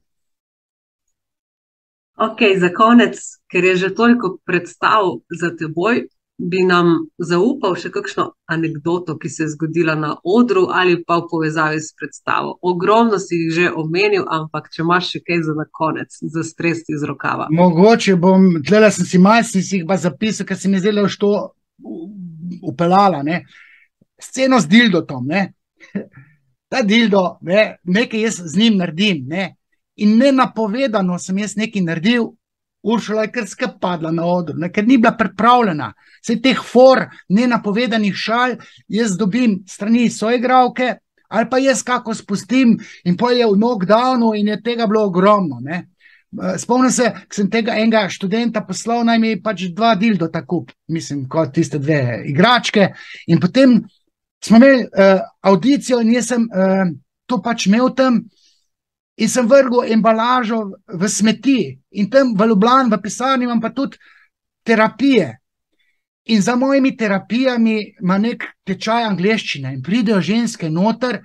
Ok, za konec, ker je že toliko predstav za teboj, bi nam zaupal še kakšno anekdoto, ki se je zgodila na odru ali pa v povezavi s predstavo. Ogromno si jih že omenil, ampak če imaš še kaj za na konec, za stresti iz rokava. Mogoče bom, tlele sem si malce si jih pa zapisal, ker se mi zdaj što upeljala, ne. Sceno z dildotom, ne. Ta dildo, ne, nekaj jaz z njim naredim, ne. In nenapovedano sem jaz nekaj naredil, Uršula je kar skupaj padla na odru, ne, ker ni bila pripravljena. Vse teh nenapovedanih šal jaz dobim strani soigralke, ali pa jaz kako spustim in pol je v knockdownu in je tega bilo ogromno, ne. Spomnim se, ko sem tega enega študenta poslal, naj mi pač 2 dildota kup, mislim, kot tiste 2 igračke, in potem smo imeli audicijo in jaz sem to pač imel tam, in sem vrgel embalažo v smeti in tam v Ljubljani, v pisarni imam pa tudi terapije. In za mojimi terapijami ima nek tečaj angleščine in pridejo ženske noter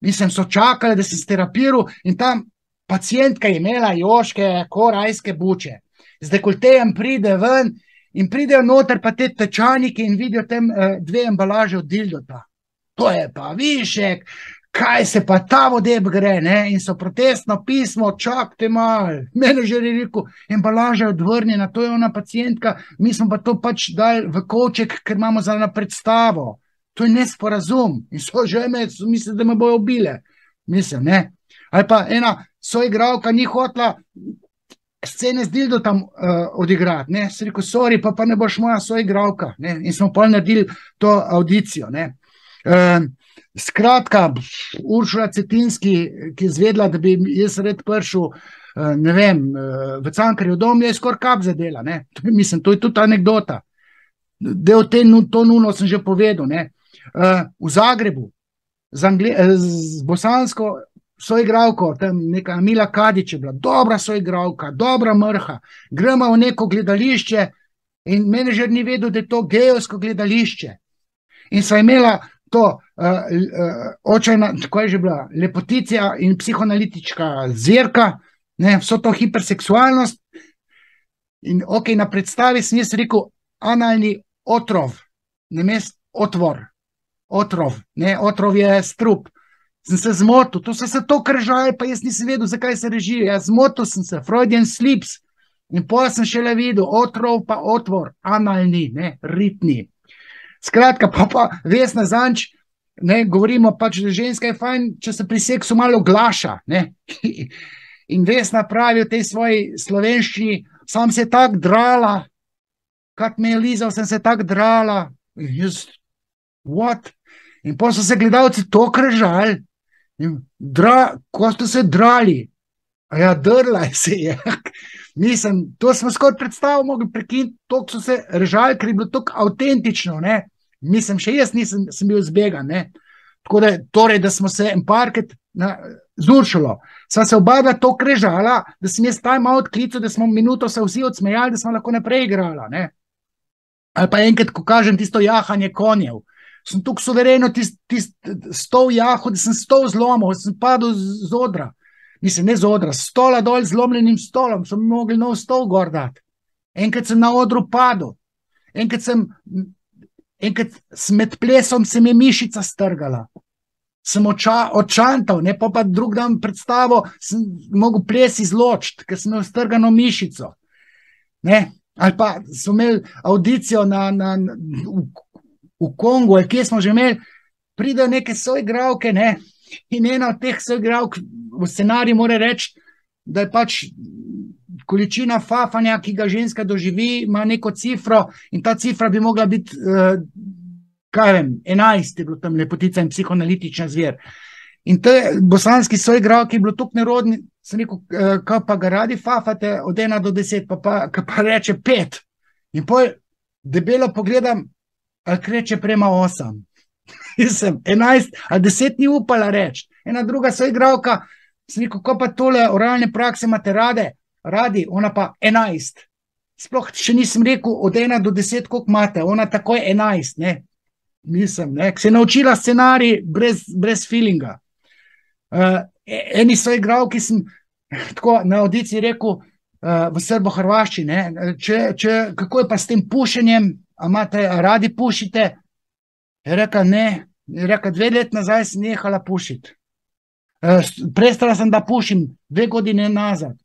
in so čakale, da sem sterapiral in tam pacientka je imela joške, korajske buče. Z dekoltejem pride ven in pridejo noter pa te tečajniki in vidijo tam 2 embalaže od dildota. To je pa višek, kaj se pa ta vodeb gre, ne? In so protestno pismo, čakajte malo, menedžer je rekel, embalaža je odvrnjena, to je ona pacientka, mi smo pa to pač dali v kovček, ker imamo za na predstavo. To je nesporazum. In so že misli, da me bojo ubile. Mislim, ne. Ali pa ena soigralka ni hotela scene z dildotom odigrati, ne. Sem rekel, sorry, pa ne boš moja soigralka, ne. In smo pol naredili to audicijo, ne. Skratka, Uršula Cetinski, ki je zvedela, da bi jaz red prišel, ne vem, v Cankarjev dom, je skoraj kap zadela, ne. Mislim, to je tudi anekdota. Del to nuno sem že povedal, ne. V Zagrebu z bosansko soigralko, tam neka Mila Kadić je bila, dobra soigralka, dobra mrha, gremo v neko gledališče in menedžer ni vedel, da je to gejovsko gledališče. In sva imela to očajna, tako je že bila, lepoticija in psihoanalitička zirka, ne, vso to hiperseksualnost. In ok, na predstavi sem jaz rekel analni otrov, namest otvor, otrov, ne, otrov je strup. Sem se zmotil, to so se to kržali, pa jaz nisem vedel, zakaj se režijo. Jaz zmotil sem se, Freudian slips. In potem sem šele videl, otrov pa otvor, analni, ne, ritni. Skratka, pa Vesna Zanč, ne, govorimo pač, da ženska je fajn, če se pri seksu malo glaša, ne. In Vesna pravi v tej svoji slovenščini, sam se tak drala, kad me je lizal, sem se tak drala. In jaz, what? In potem so se gledalci to krežali, ko ste se drali, a ja, drla se je. Mislim, to smo skoraj predstavo mogli prekiniti, toliko so se režali, ker je bilo toliko avtentično, ne. Mislim, še jaz sem bil zbegan, ne. Tako da, torej, da smo se en parkrat z Uršulo, sva se oba to krežala, da sem jaz time out klical, da smo minuto se vsi odsmejali, da smo lahko naprej igrala, ne. Ali pa enkrat, ko kažem tisto jahanje konjev, sem tukaj suvereno stol jahu, da sem stol zlomil, sem padel z odra. Mislim, ne z odra, stola dol z zlomljenim stolom, so mi mogli nov stol gor dati. Enkrat sem na odru padel, enkrat sem enkrat med plesom se mi je mišica strgala. Sem odčantal, ne, pa drug dan predstavo sem mogel ples izločiti, ker sem imel strgano mišico. Ne, ali pa so imeli audicijo v Kongu, ali kje smo že imeli, pridejo neke soigralke, ne, in ena od teh soigralk v scenariju mora reči, da je pač količina fafanja, ki ga ženska doživi, ima neko cifro in ta cifra bi mogla biti, 11 je bilo tam lepotica in psihoanalitična zver. In te bosanski soigralki je bilo toliko nerodni, sem rekel, kaj pa ga radi fafate od 1 do 10, pa reče 5. In pol debelo pogledam, ali reče prema 8. Sem 11 ali 10 ni upala reči. Ena druga soigralka, sem rekel, kaj pa tole oralne prakse imate radi, ona pa 11. Sploh še nisem rekel od 1 do 10, koliko imate, ona takoj 11, ne. Mislim, ne, se je naučila scenarij brez feelinga. Eni soigralki sem tako na audiciji rekel, v srbo-hrvaščini, ne, kako je pa s tem pušenjem, a radi pušite? Je rekla, ne, je rekla, 2 leti nazaj sem nehala pušiti. Prestala sem, da pušim 2 godine nazad.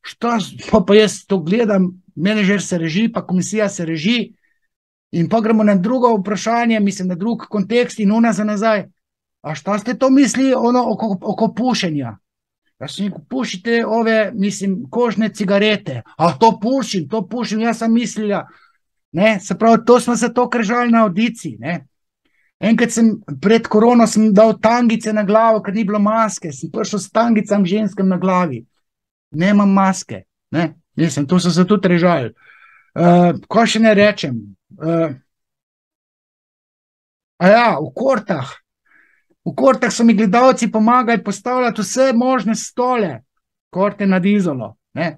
Šta, pa jaz to gledam, menedžer se reži, pa komisija se reži, in pa gremo na drugo vprašanje, mislim, na drug kontekst in ona za nazaj. A šta ste to mislili oko pušenja? Jaz sem rekel, pušite mislim, kožne cigarete. A to pušim, jaz sem mislila. Ne, se pravi, to smo se to kržali na audiciji, ne. Enkrat pred korono sem dal tangice na glavo, ker ni bilo maske, sem prišel s tangicam ženskem na glavi. Nemam maske, ne, mislim, to so se tudi režali. Kaj še ne rečem? V Kortah so mi gledalci pomagali postavljati vse možne stole, Korte nad Izolo, ne?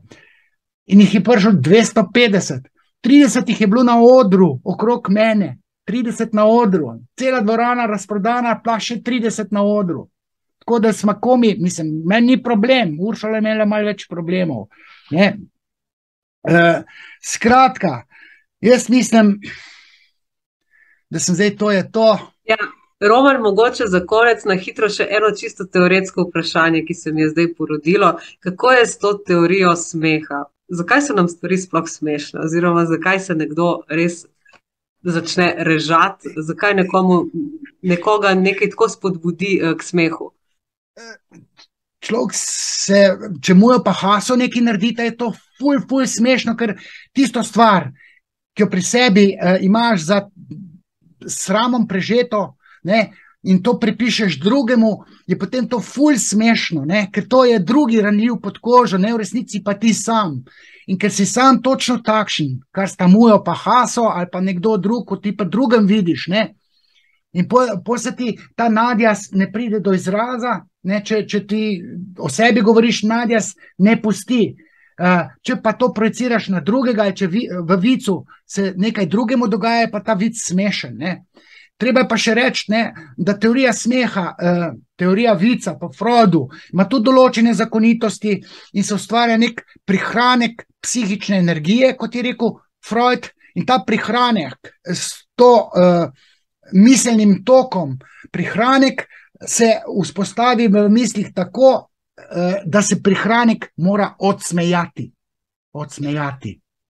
In jih je prišlo 250, 30 jih je bilo na odru okrog mene, 30 na odru, cela dvorana razprodana, pa še 30 na odru. Tako da smo komi, mislim, meni ni problem, Uršala je imela malo več problemov, ne? Skratka, jaz mislim, da sem zdaj, to je to. Ja, Roman, mogoče za konec na hitro še eno čisto teoretsko vprašanje, ki se mi je zdaj porodilo. Kako je s to teorijo smeha? Zakaj so nam stvari sploh smešne? Oziroma, zakaj se nekdo res začne režati? Zakaj nekoga nekaj tako spodbudi k smehu? Človek se, če mu je pa haso nekaj narediti, je to ful smešno, ker tisto stvar, ki jo pri sebi imaš za sramom prežeto, ne, in to pripišeš drugemu, je potem to ful smešno, ne, ker to je drugi ranljiv pod kožo, ne, v resnici pa ti sam. In ker si sam točno takšen, kar sta mujo pa haso ali pa nekdo drug, kot ti pa drugem vidiš, ne. In po se ti ta nadjaz ne pride do izraza, ne, če ti o sebi govoriš, nadjaz ne pusti. Če pa to projiciraš na drugega, če v vicu se nekaj drugemu dogaja, pa ta vic smešen, ne. Treba je pa še reči, ne, da teorija smeha, teorija vica po Freudu ima tudi določene zakonitosti in se ustvarja nek prihranek psihične energije, kot je rekel Freud, in ta prihranek s to miselnim tokom, prihranek se vzpostavi v mislih tako, da se prihranek mora odsmejati.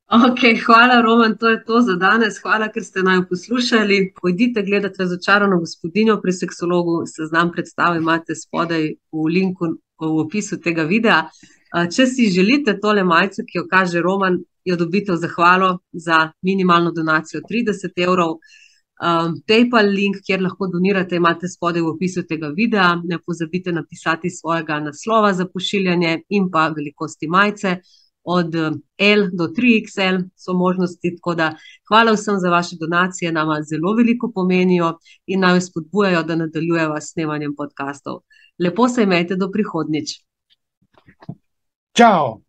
Ok, hvala Roman, to je to za danes. Hvala, ker ste naju poslušali. Pojdite gledati Razočarano gospodinjo pri seksologu. Seznam predstave imate spodaj v linku v opisu tega videa. Če si želite tole majico, ki jo kaže Roman, jo dobite v zahvalo za minimalno donacijo 30 €. PayPal link, kjer lahko donirate, imate spodaj v opisu tega videa. Ne pozabite napisati svojega naslova za pošiljanje in pa velikosti majice. Od L do 3XL so možnosti, tako da hvala vsem za vaše donacije, nama zelo veliko pomenijo in naj spodbujajo, da nadaljujeva s snemanjem podcastov. Lepo se imejte do prihodnjič. Čau!